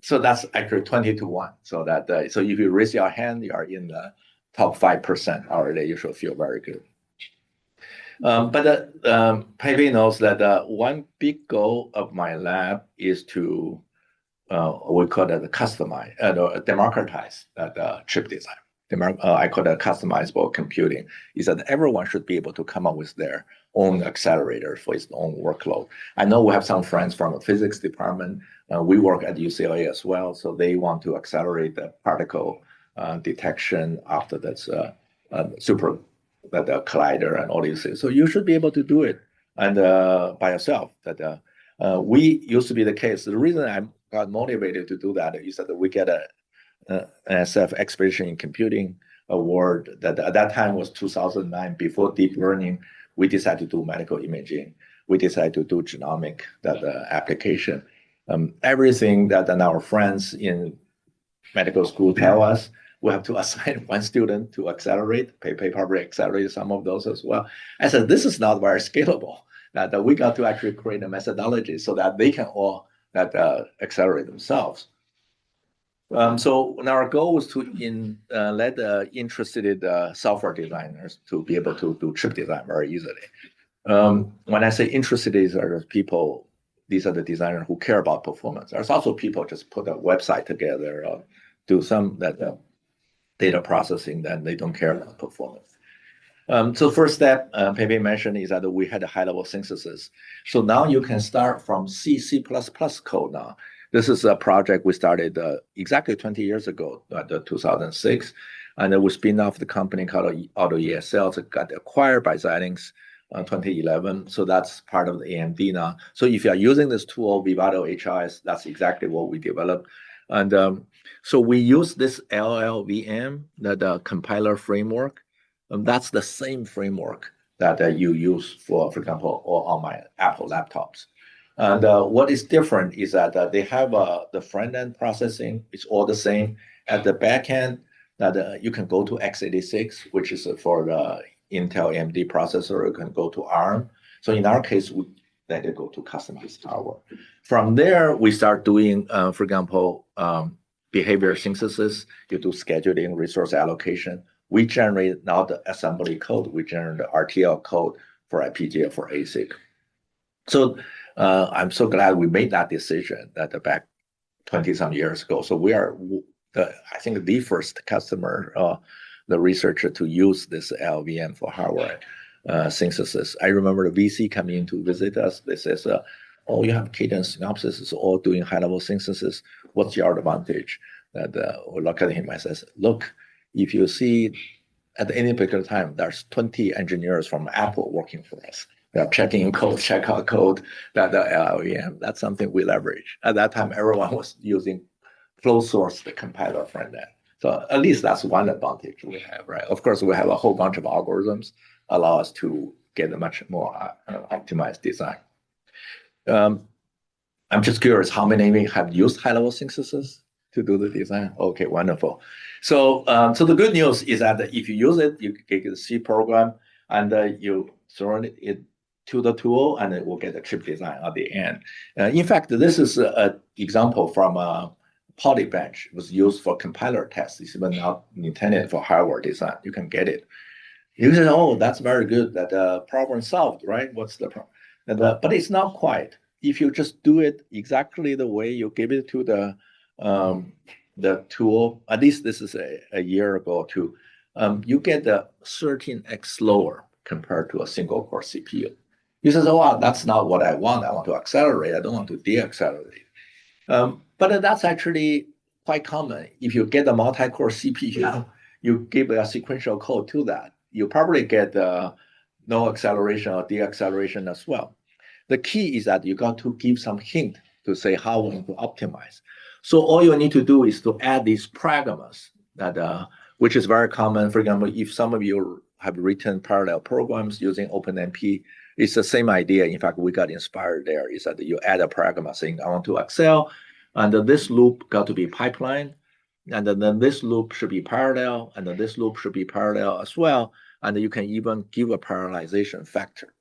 So that's actually 20 to 1. So that so if you raise your hand, you are in the top 5% already. You should feel very good. But Pepe knows that one big goal of my lab is to we call it customize, democratize chip design. I call it customizable computing. Is that everyone should be able to come up with their own accelerator for its own workload. I know we have some friends from the physics department. We work at UCLA as well, so they want to accelerate the particle detection after that's super the collider and all these things. So you should be able to do it and by yourself. That we used to be the case. The reason I got motivated to do that is that we get an SF Expedition in Computing award that at that time was 2009. Before deep learning, we decided to do medical imaging. We decided to do genomic application. Everything that our friends in medical school tell us, we have to assign one student to accelerate. Pepe probably accelerate some of those as well. I said, this is not very scalable. That we got to actually create a methodology so that they can all accelerate themselves. So our goal was to let interested software designers to be able to do chip design very easily. When I say interested, these are the designers who care about performance. There's also people just put a website together or do some data processing, then they don't care about performance. So first step, Pepe mentioned, is that we had a high-level synthesis. So now you can start from C++ code now. This is a project we started exactly 20 years ago, 2006. And we spin off the company called AutoESL. It got acquired by Xilinx in 2011. So that's part of the AMD now. So if you are using this tool, Vivado HRS, that's exactly what we developed. And so we use this LLVM, the compiler framework. That's the same framework that you use for example, on my Apple laptops. And what is different is that they have the front-end processing. It's all the same. At the back end, that you can go to x86, which is for the Intel AMD processor. You can go to ARM. So in our case, we then go to customized hardware. From there, we start doing, for example, behavior synthesis. You do scheduling, resource allocation. We generate now the assembly code. We generate the RTL code for FPGA for ASIC. So I'm so glad we made that decision back 20-some years ago. So we are, I think, the first customer, the researcher to use this LVM for hardware synthesis. I remember the VC coming in to visit us. They says, oh, you have cadence synopsis, it's all doing high-level synthesis. What's your advantage? We look at him and says, look, if you see at any particular time, there's 20 engineers from Apple working for us. They're checking in code, check out code, that the LLVM. That's something we leverage. At that time, everyone was using closed source, the compiler front end. So at least that's one advantage we have, right? Of course, we have a whole bunch of algorithms allow us to get a much more optimized design. I'm just curious, how many of you have used high-level synthesis to do the design? Okay, wonderful. So, so the good news is that if you use it, you get a C program, and you throw it to the tool, and it will get a chip design at the end. In fact, this is an example from Polybench. It was used for compiler tests. It's even not intended for hardware design. You can get it. You say, oh, that's very good. That problem solved, right? What's the problem? But it's not quite. If you just do it exactly the way you give it to the tool, at least this is a year ago or two, you get the 13x slower compared to a single core CPU. You say, oh, wow, that's not what I want. I want to accelerate. I don't want to deaccelerate. But that's actually quite common. If you get a multi-core CPU, you give a sequential code to that. You probably get no acceleration or deacceleration as well. The key is that you got to give some hint to say how we want to optimize. So all you need to do is to add these pragmas that which is very common. For example, if some of you have written parallel programs using OpenMP, it's the same idea. In fact, we got inspired there. Is that you add a pragma saying, I want to accel, and this loop got to be pipeline, and then this loop should be parallel, and then this loop should be parallel as well. And you can even give a parallelization factor,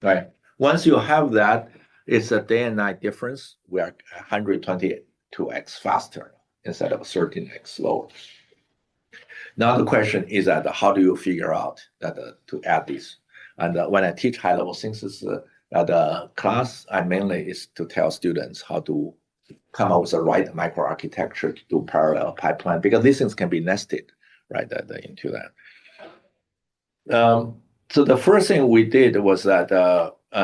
right? Once you have that, it's a day and night difference. We are 122x faster instead of 13x slower. Now the question is that how do you figure out that to add this? And when I teach high-level synthesis at the class, I mainly is to tell students how to come up with the right microarchitecture to do parallel pipeline, because these things can be nested right into that. So the first thing we did was that,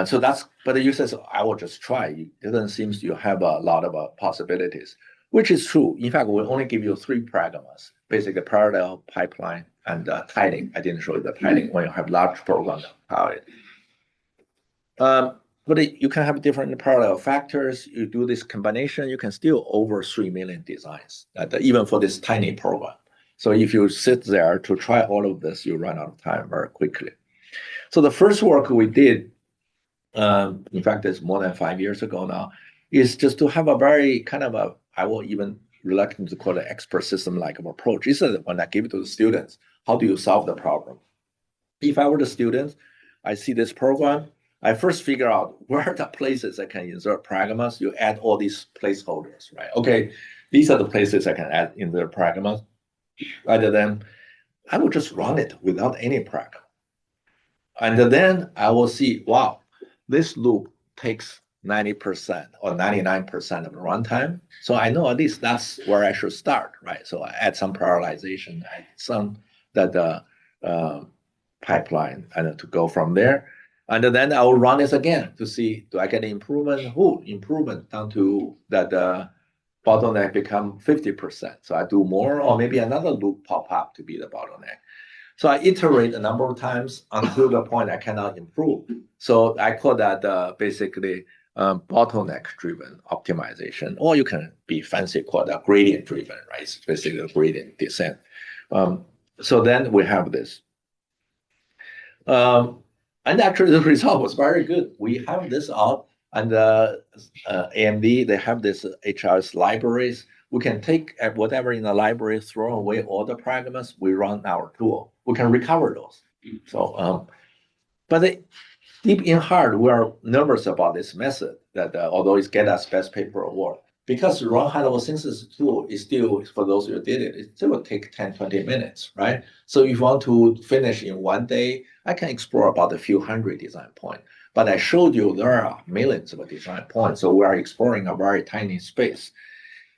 so that's, but the user says, I will just try. It doesn't seem you have a lot of possibilities, which is true. In fact, we only give you 3 pragmas, basically parallel, pipeline, and tiling. I didn't show you the tiling when you have large programs. But you can have different parallel factors. You do this combination, you can still over 3 million designs, even for this tiny program. So if you sit there to try all of this, you run out of time very quickly. So the first work we did, in fact, it's more than 5 years ago now, is just to have a very kind of a, I will even reluctant to call it expert system-like approach. Is that when I give it to the students, how do you solve the problem? If I were the students, I see this program, I first figure out where are the places I can insert pragmas. You add all these placeholders, right? Okay, these are the places I can add in the pragmas. Rather than, I will just run it without any pragma. And then I will see, wow, this loop takes 90% or 99% of the runtime. So I know at least that's where I should start, right? So I add some parallelization, add some that pipeline, and to go from there. And then I will run this again to see, do I get an improvement? Improvement down to that bottleneck become 50%. So I do more, or maybe another loop pop up to be the bottleneck. So I iterate a number of times until the point I cannot improve. So I call that basically bottleneck-driven optimization, or you can be fancy call that gradient-driven, right? It's basically a gradient descent. So then we have this. And actually the result was very good. We have this out, and AMD, they have this HRS libraries. We can take whatever in the library, throw away all the pragmas, we run our tool. We can recover those. So, but deep in heart, we are nervous about this method that although it's get us best paper award, because run high-level synthesis tool is still, for those who did it, it still will take 10, 20 minutes, right? So if you want to finish in one day, I can explore about a few hundred design points. But I showed you there are millions of design points, so we are exploring a very tiny space.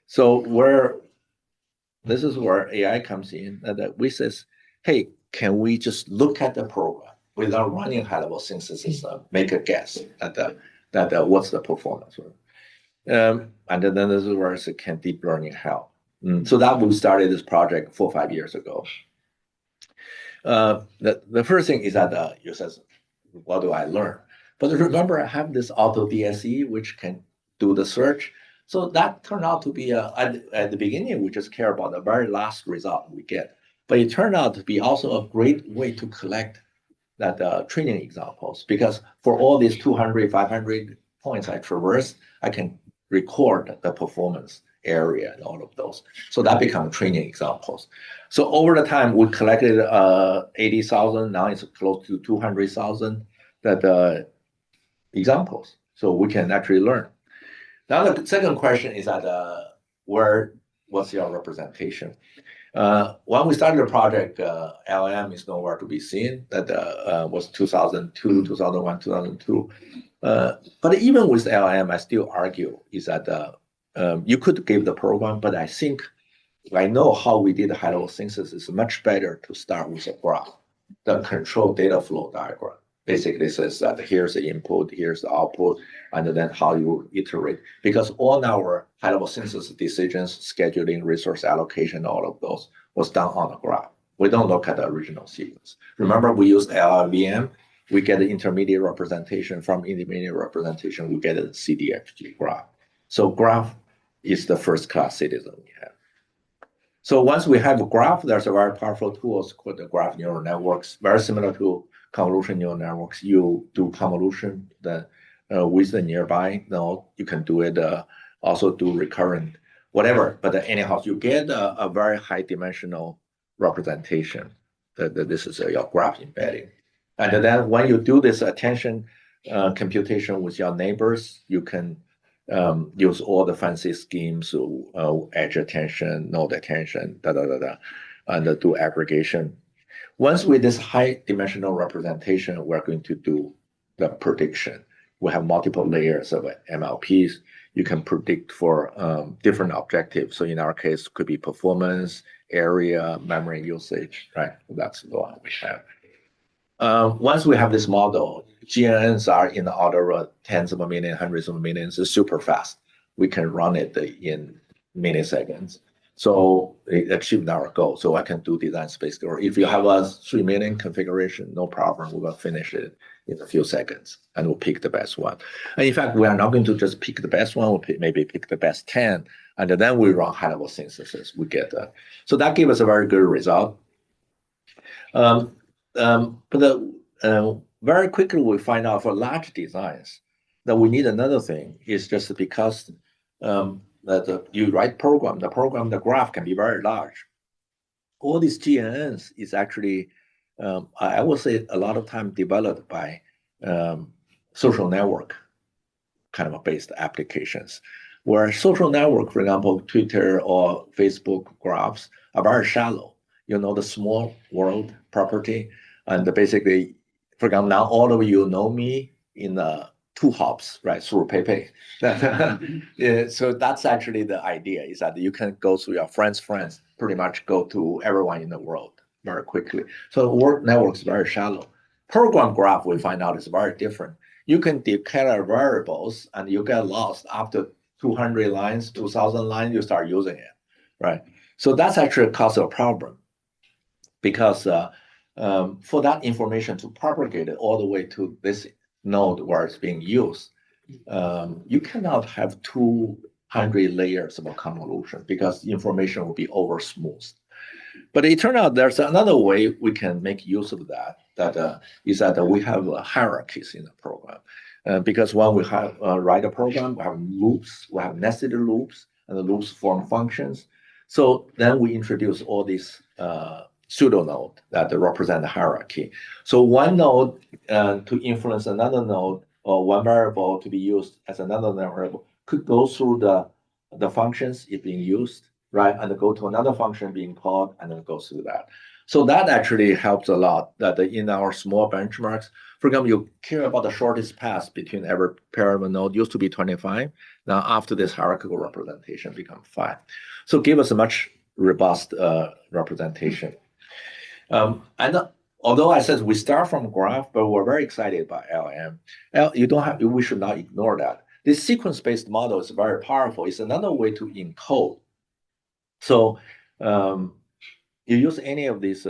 So this is where AI comes in, that we says, hey, can we just look at the program without running high-level synthesis, make a guess that what's the performance? And then this is where it can deep learning help. So that we started this project 4 or 5 years ago. The first thing is that you says, what do I learn? But remember, I have this auto DSE, which can do the search. So that turned out to be, at the beginning, we just care about the very last result we get. But it turned out to be also a great way to collect that training examples, because for all these 200, 500 points I traverse, I can record the performance area and all of those. So that becomes training examples. So over the time, we collected 80,000. Now it's close to 200,000 that examples. So we can actually learn. Now the second question is that what's your representation? When we started the project, LLM is nowhere to be seen. That was 2002, 2001, 2002. But even with LLM, I still argue is that you could give the program, but I know how we did high-level synthesis. It's much better to start with a graph, the control data flow diagram. Basically says that here's the input, here's the output, and then how you iterate. Because all our high-level synthesis decisions, scheduling, resource allocation, all of those was done on the graph. We don't look at the original sequence. Remember, we used LLVM. We get the intermediate representation. From intermediate representation, we get a CDFG graph. So graph is the first-class citizen we have. So once we have a graph, there's a very powerful tools called the graph neural networks, very similar to convolution neural networks. You do convolution with the nearby node. You can do it, also do recurrent, whatever. But anyhow, you get a very high dimensional representation that this is your graph embedding. And then when you do this attention computation with your neighbors, you can use all the fancy schemes, edge attention, node attention, and do aggregation. Once with this high dimensional representation, we're going to do the prediction. We have multiple layers of MLPs. You can predict for different objectives. So in our case, it could be performance, area, memory usage, right? That's the one we have. Once we have this model, GNNs are in the order of tens of a million, hundreds of millions. It's super fast. We can run it in milliseconds. So it achieved our goal. So I can do design space. Or if you have a 3 million configuration, no problem. We will finish it in a few seconds and we'll pick the best one. And in fact, we are not going to just pick the best one. We'll maybe pick the best 10. And then we run high-level synthesis. We get that. So that gave us a very good result. Very quickly, we find out for large designs that we need another thing. Is just because that you write the graph can be very large. All these GNNs is actually, I would say, a lot of time developed by social network kind of based applications, where social network, for example, Twitter or Facebook graphs are very shallow. You know, the small world property, and basically, for example, now all of you know me in 2 hops, right, through PayPay. Yeah, so that's actually the idea, is that you can go through your friends, pretty much go to everyone in the world very quickly. So word network is very shallow. Program graph, we find out, is very different. You can declare variables and you get lost after 200 lines, 2,000 lines, you start using it, right? So that's actually cause a problem, because for that information to propagate it all the way to this node where it's being used, you cannot have 200 layers of a convolution, because information will be over smoothed. But it turned out there's another way we can make use of that. Is that we have hierarchies in the program, because when we have write a program, we have loops, we have nested loops, and the loops form functions. So then we introduce all these pseudo node that represent the hierarchy. So one node to influence another node, or one variable to be used as another variable, could go through the functions it being used, right, and go to another function being called, and then go through that. So that actually helps a lot. That in our small benchmarks, for example, you care about the shortest path between every pair of a node used to be 25. Now after this hierarchical representation become 5. So give us a much robust representation. And although I said we start from graph, but we're very excited by LLM. We should not ignore that. This sequence-based model is very powerful. It's another way to encode. So you use any of these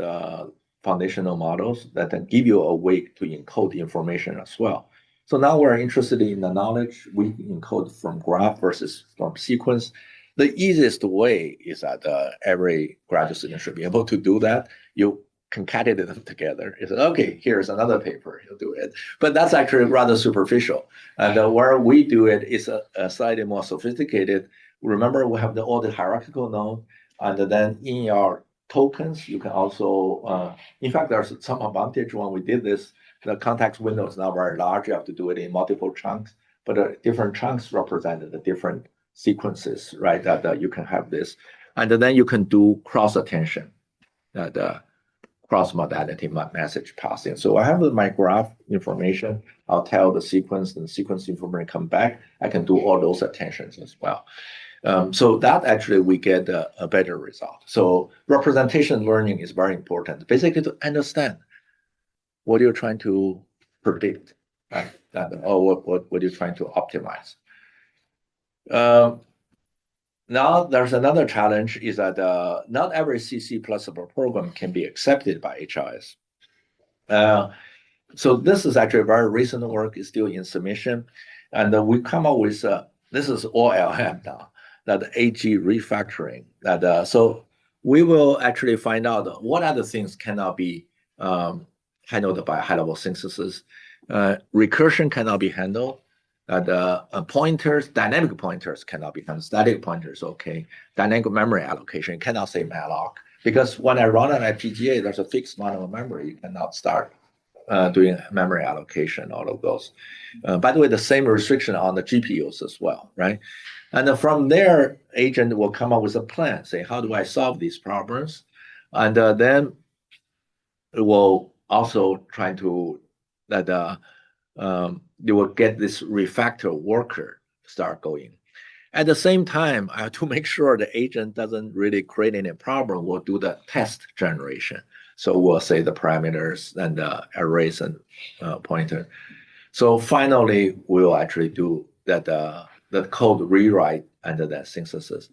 foundational models that can give you a way to encode information as well. So now we're interested in the knowledge we encode from graph versus from sequence. The easiest way is that every graduate student should be able to do that. You concatenate them together. It's okay, here's another paper, you'll do it. But that's actually rather superficial. And where we do it is a slightly more sophisticated. Remember, we have all the hierarchical node, and then in your tokens, you can also, in fact, there's some advantage when we did this. The context window is not very large. You have to do it in multiple chunks, but different chunks represent the different sequences, right? That you can have this. And then you can do cross-attention, that cross-modality message passing. So I have my graph information. I'll tell the sequence, and the sequence information come back. I can do all those attentions as well. So that actually we get a better result. So representation learning is very important, basically to understand what you're trying to predict, right? Or what you're trying to optimize. Now there's another challenge is that not every C++ program can be accepted by HLS. So this is actually a very recent work, is still in submission. And we come up with, this is all LLM now, that AG refactoring. So we will actually find out what other things cannot be handled by high-level synthesis. Recursion cannot be handled. Pointers, dynamic pointers cannot be handled. Static pointers, okay. Dynamic memory allocation, cannot say malloc. Because when I run an FPGA, there's a fixed amount of memory. You cannot start doing memory allocation, all of those. By the way, the same restriction on the GPUs as well, right? And from there, agent will come up with a plan, say, how do I solve these problems? And then it will also try to, you will get this refactor worker start going. At the same time, I have to make sure the agent doesn't really create any problem. We'll do the test generation. So we'll say the parameters and the arrays and pointer. So finally, we'll actually do that the code rewrite under that synthesis.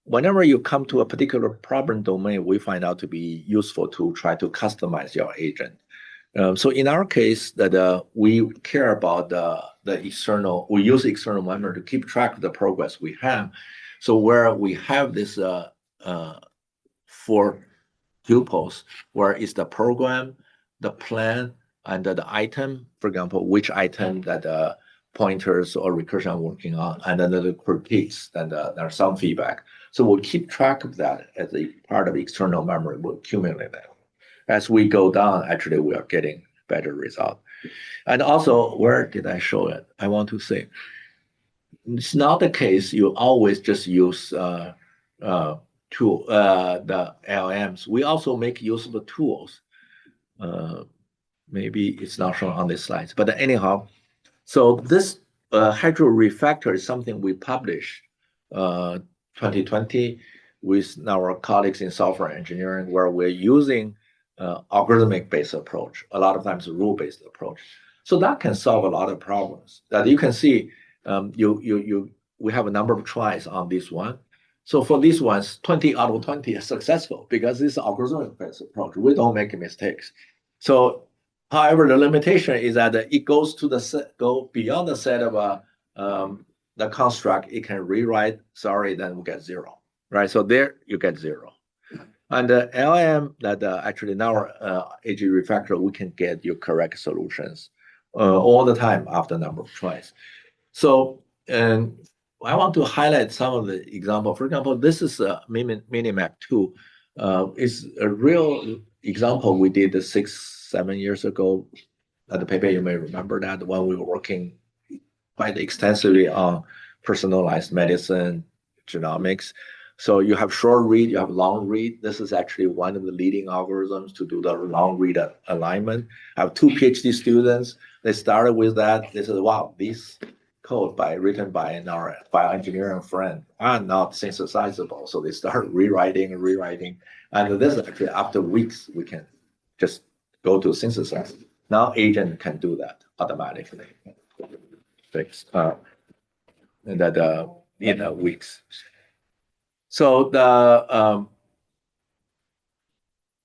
Whenever you come to a particular problem domain, we find out to be useful to try to customize your agent. So in our case, that we care about the external, we use external memory to keep track of the progress we have. So where we have this 4 tuples, where is the program, the plan, and the item, for example, which item that pointers or recursion are working on, and then the critiques, and there's some feedback. So we'll keep track of that as a part of external memory. We'll accumulate that. As we go down, actually, we are getting better result. And also, where did I show it? I want to say, it's not the case you always just use the LLMs. We also make use of the tools. Maybe it's not shown on this slide, but anyhow, so this hydro refactor is something we published 2020 with our colleagues in software engineering, where we're using algorithmic based approach, a lot of times rule based approach. So that can solve a lot of problems. That you can see, we have a number of tries on this one. So for these ones, 20 out of 20 are successful because this is algorithmic based approach. We don't make mistakes. So, however, the limitation is that it goes to go beyond the set of the construct. It can rewrite. Sorry, then we get 0, right? So there you get 0. And the LLM that actually in our AG refactor, we can get you correct solutions all the time after a number of tries. So I want to highlight some of the example. For example, this is a Minimap 2. It's a real example we did 6-7 years ago at the paper. You may remember that when we were working quite extensively on personalized medicine, genomics. So you have short read, you have long read. This is actually one of the leading algorithms to do the long read alignment. I have 2 PhD students. They started with that. They said, wow, these code written by our bioengineering friend are not synthesizable. So they start rewriting. And this is actually after weeks, we can just go to synthesize. Now agent can do that automatically. Fixed and that in weeks. So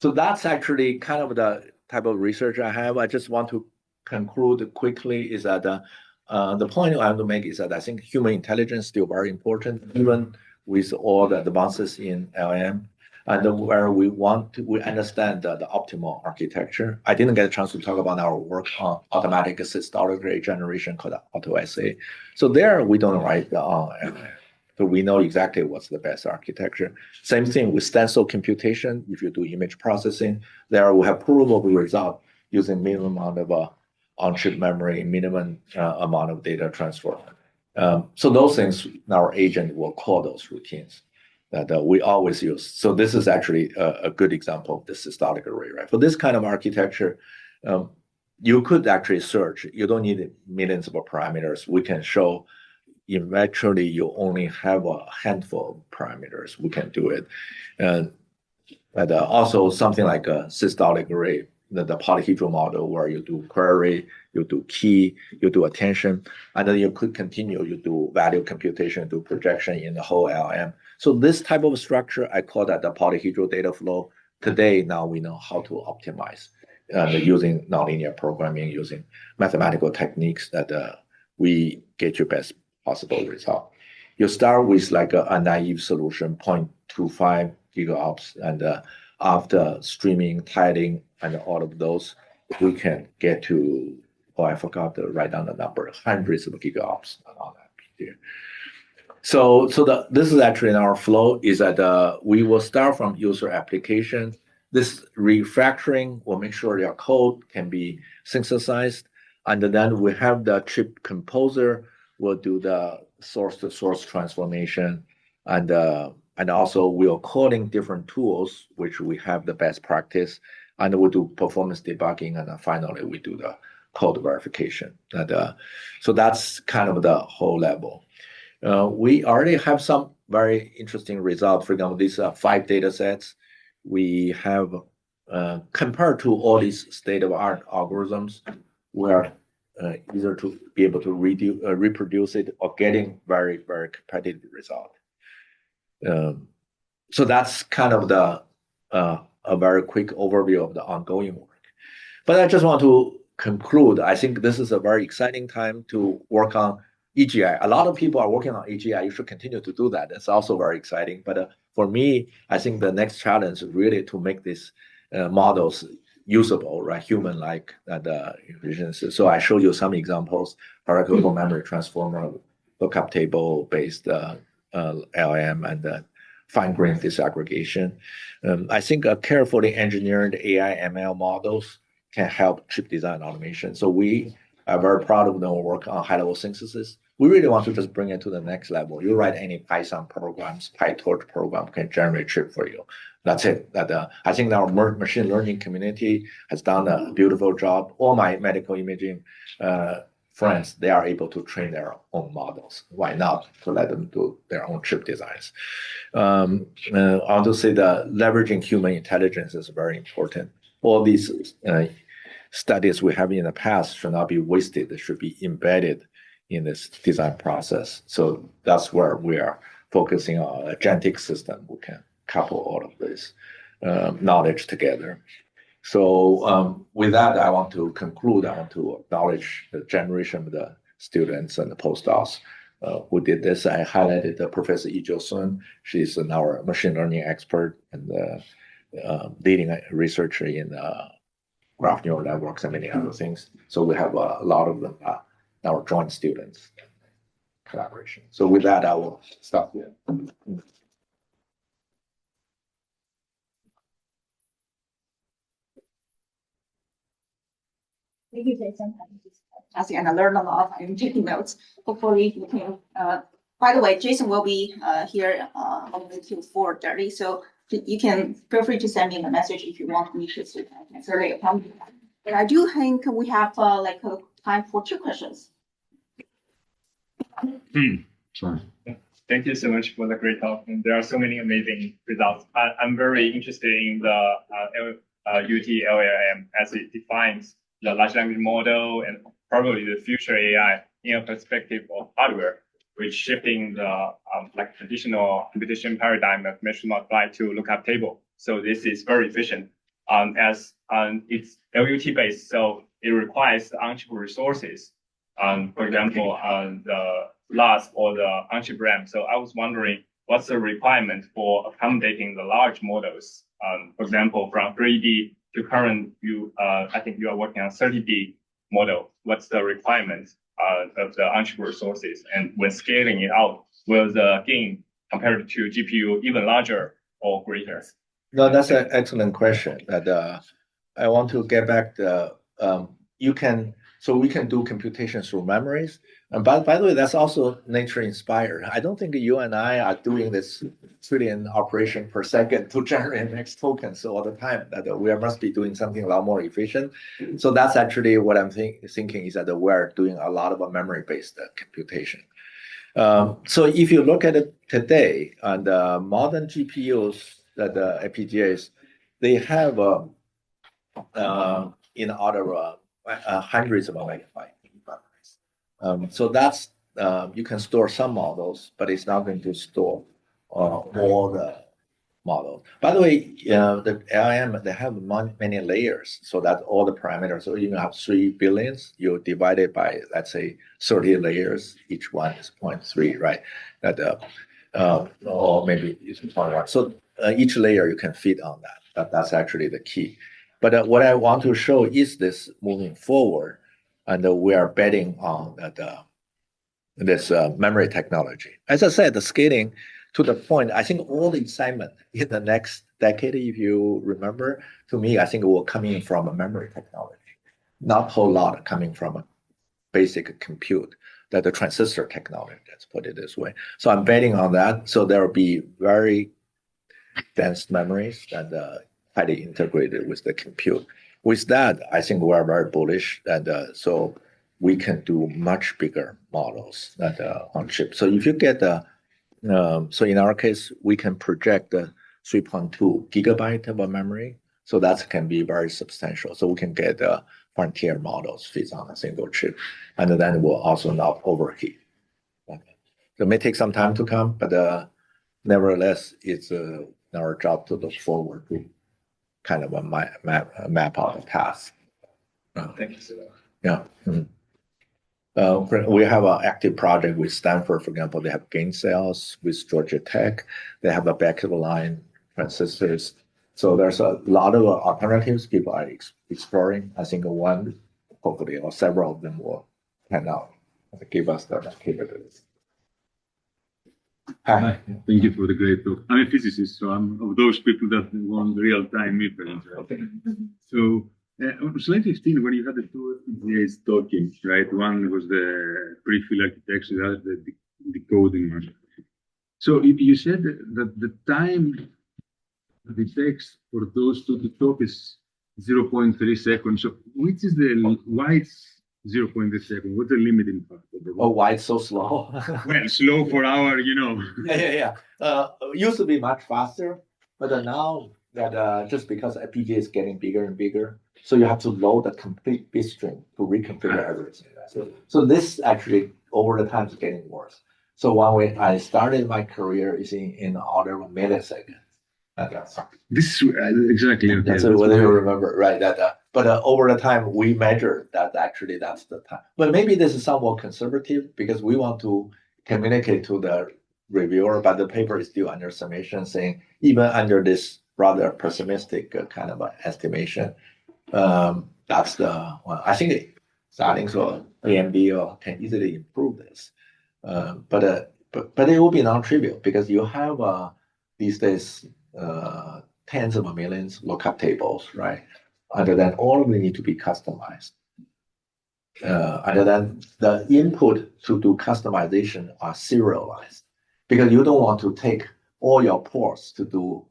so that's actually kind of the type of research I have. I just want to conclude quickly is that the point I want to make is that I think human intelligence is still very important, even with all the advances in LLM. and where we understand the optimal architecture. I didn't get a chance to talk about our work on automatic systolic rate generation called AutoSA. So there we don't write the so we know exactly what's the best architecture. Same thing with stencil computation. If you do image processing, there we have provable result using minimum amount of on-chip memory, minimum amount of data transfer. So those things, our agent will call those routines that we always use. So this is actually a good example of the systolic array, right? For this kind of architecture, you could actually search. You don't need millions of parameters. We can show eventually you only have a handful of parameters. We can do it. But also something like a systolic array, the polyhedral model where you do query, you do key, you do attention, and then you could continue, you do value computation, do projection in the whole LLM. So this type of structure, I call that the polyhedral data flow. Today, now we know how to optimize using nonlinear programming, using mathematical techniques that we get you best possible result. You start with like a naive solution, 0.25 gigaops, and after streaming, tiling, and all of those, we can get to, oh, I forgot to write down the number, hundreds of gigaops on that here. So this is actually in our flow, is that we will start from user application. This refactoring will make sure your code can be synthesized, and then we have the chip composer will do the source-to-source transformation, and also we're calling different tools, which we have the best practice, and we'll do performance debugging, and then finally we do the code verification. So that's kind of the whole level. We already have some very interesting results. For example, these 5 data sets we have compared to all these state-of-art algorithms, where either to be able to reproduce it or getting very, very competitive result. So that's kind of the a very quick overview of the ongoing work. But I just want to conclude, I think this is a very exciting time to work on AGI. A lot of people are working on AGI. You should continue to do that. It's also very exciting. But for me, I think the next challenge is really to make these models usable, right? Human-like efficiency. So I showed you some examples: hierarchical memory transformer, lookup-table based LLM, and fine-grained disaggregation. I think carefully engineered AI ML models can help chip design automation. So we are very proud of our work on high-level synthesis. We really want to just bring it to the next level. You write any Python programs, PyTorch program can generate chip for you. That's it. I think our machine learning community has done a beautiful job. All my medical imaging friends, they are able to train their own models. Why not to let them do their own chip designs? I want to say that leveraging human intelligence is very important. All these studies we have in the past should not be wasted. They should be embedded in this design process. So that's where we are focusing on agentic system. We can couple all of this knowledge together. So with that, I want to conclude. I want to acknowledge the generation of the students and the postdocs who did this. I highlighted Professor Yi-Jo Sun. She's our machine learning expert and leading researcher in graph neural networks and many other things. So we have a lot of them, our joint students collaboration. So with that, I will stop here. Thank you, Jason. And I learned a lot. I'm taking notes. Hopefully you can, by the way, Jason will be here until 4:30. So you can feel free to send me a message if you want me to answer later. But I do think we have time for 2 questions. Sure. Thank you so much for the great talk. And there are so many amazing results. I'm very interested in the UT LLM as it defines the large language model and probably the future AI in a perspective of hardware, which shifting the traditional computation paradigm of measure multiply to lookup table. So this is very efficient. As it's LUT based, so it requires on-chip resources. For example, the LAS or the on-chip RAM. So I was wondering, what's the requirement for accommodating the large models? For example, from 3D to current, I think you are working on 30D model. What's the requirement of the on-chip resources? And when scaling it out, will the gain compared to GPU even larger or greater? No, that's an excellent question. That I want to get back to we can do computation through memories. And by the way, that's also nature inspired. I don't think you and I are doing this trillion operation per second to generate next tokens all the time. That we must be doing something a lot more efficient. So that's actually what I'm thinking is that we're doing a lot of memory-based computation. So if you look at it today, on the modern GPUs, the FPGAs, they have in order hundreds of megabytes. So that's you can store some models, but it's not going to store all the models. By the way, the LLM, they have many layers, so that all the parameters. So you have 3 billion, you divide it by, let's say, 30 layers. Each one is 0.3, right? Or maybe it's 0.1. So each layer you can fit on that. That's actually the key. But what I want to show is this moving forward, and we are betting on this memory technology. As I said, the scaling to the point, I think all the excitement in the next decade, if you remember, to me, I think it will come in from a memory technology, not a whole lot coming from a basic compute, that the transistor technology, let's put it this way. So I'm betting on that. So there will be very dense memories and highly integrated with the compute. With that, I think we are very bullish that so we can do much bigger models that on chip. So if you get so in our case, we can project the 3.2 gigabyte of a memory. So that can be very substantial. So we can get frontier models fit on a single chip, and then it will also not overheat. Okay. So it may take some time to come, but nevertheless, it's our job to look forward to kind of a map out the path. Thank you so much. Yeah. We have an active project with Stanford, for example. They have gain cells with Georgia Tech. They have a back-of-the-line transistors. So there's a lot of alternatives people are exploring. I think one, hopefully, or several of them will pan out and give us the capabilities. Hi. Thank you for the great talk. I'm a physicist, so I'm of those people that want real-time inference. Right? So on slide 15, when you had the two FPGAs talking, right? One was the pre-fill architecture, the other the decoding one. So you said that the time that it takes for those two to talk is 0.3 seconds. So which is why it's 0.3 seconds? What's the limiting factor? Oh, why it's so slow? Well, slow for our, Yeah. Used to be much faster, but now that just because FPGA is getting bigger and bigger, so you have to load a complete bit stream to reconfigure everything. So this actually over the time is getting worse. So one way I started my career is in the order of milliseconds. This is exactly. Okay. That's what you remember, right? But over the time we measure that actually that's the time. But maybe this is somewhat conservative because we want to communicate to the reviewer, but the paper is still under submission, saying even under this rather pessimistic kind of estimation, that's the well, I think starting so AMD can easily improve this, but it will be non-trivial because you have these days tens of millions lookup tables, right? And then all of them need to be customized. And then the input to do customization are serialized because you don't want to take all your ports to do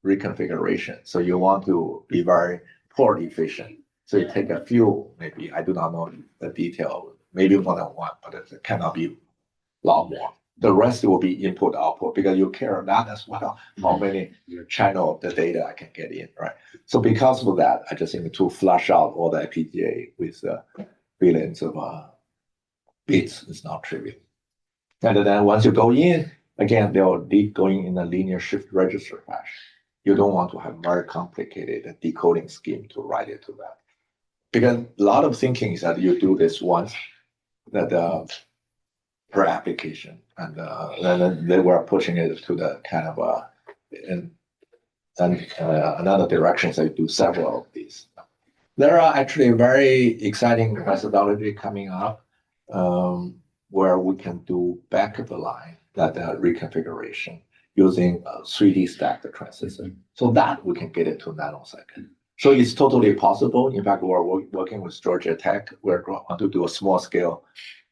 reconfiguration. So you want to be very port efficient. So you take a few, maybe I do not know the detail, maybe more than one, but it cannot be a lot more. The rest will be input output because you care that as well. How many channel of the data I can get in, right? So because of that, I just think to flush out all the FPGA with billions of bits is not trivial. And then once you go in, again, they'll be going in a linear shift register fashion. You don't want to have very complicated decoding scheme to write it to that. Because a lot of thinking is that you do this once, that per application, and then they were pushing it to the kind of in another direction. So you do several of these. There are actually very exciting methodology coming up where we can do back of the line that reconfiguration using a 3D stacked transistor. So that we can get it to nanosecond. So it's totally possible. In fact, we're working with Georgia Tech. We're going to do a small scale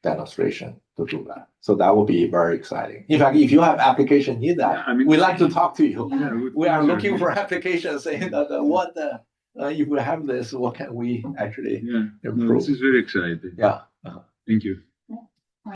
demonstration to do that. So that will be very exciting. In fact, if you have application need that, we'd like to talk to you. We are looking for applications saying that if we have this, what can we actually improve? This is very exciting. Yeah. Thank you.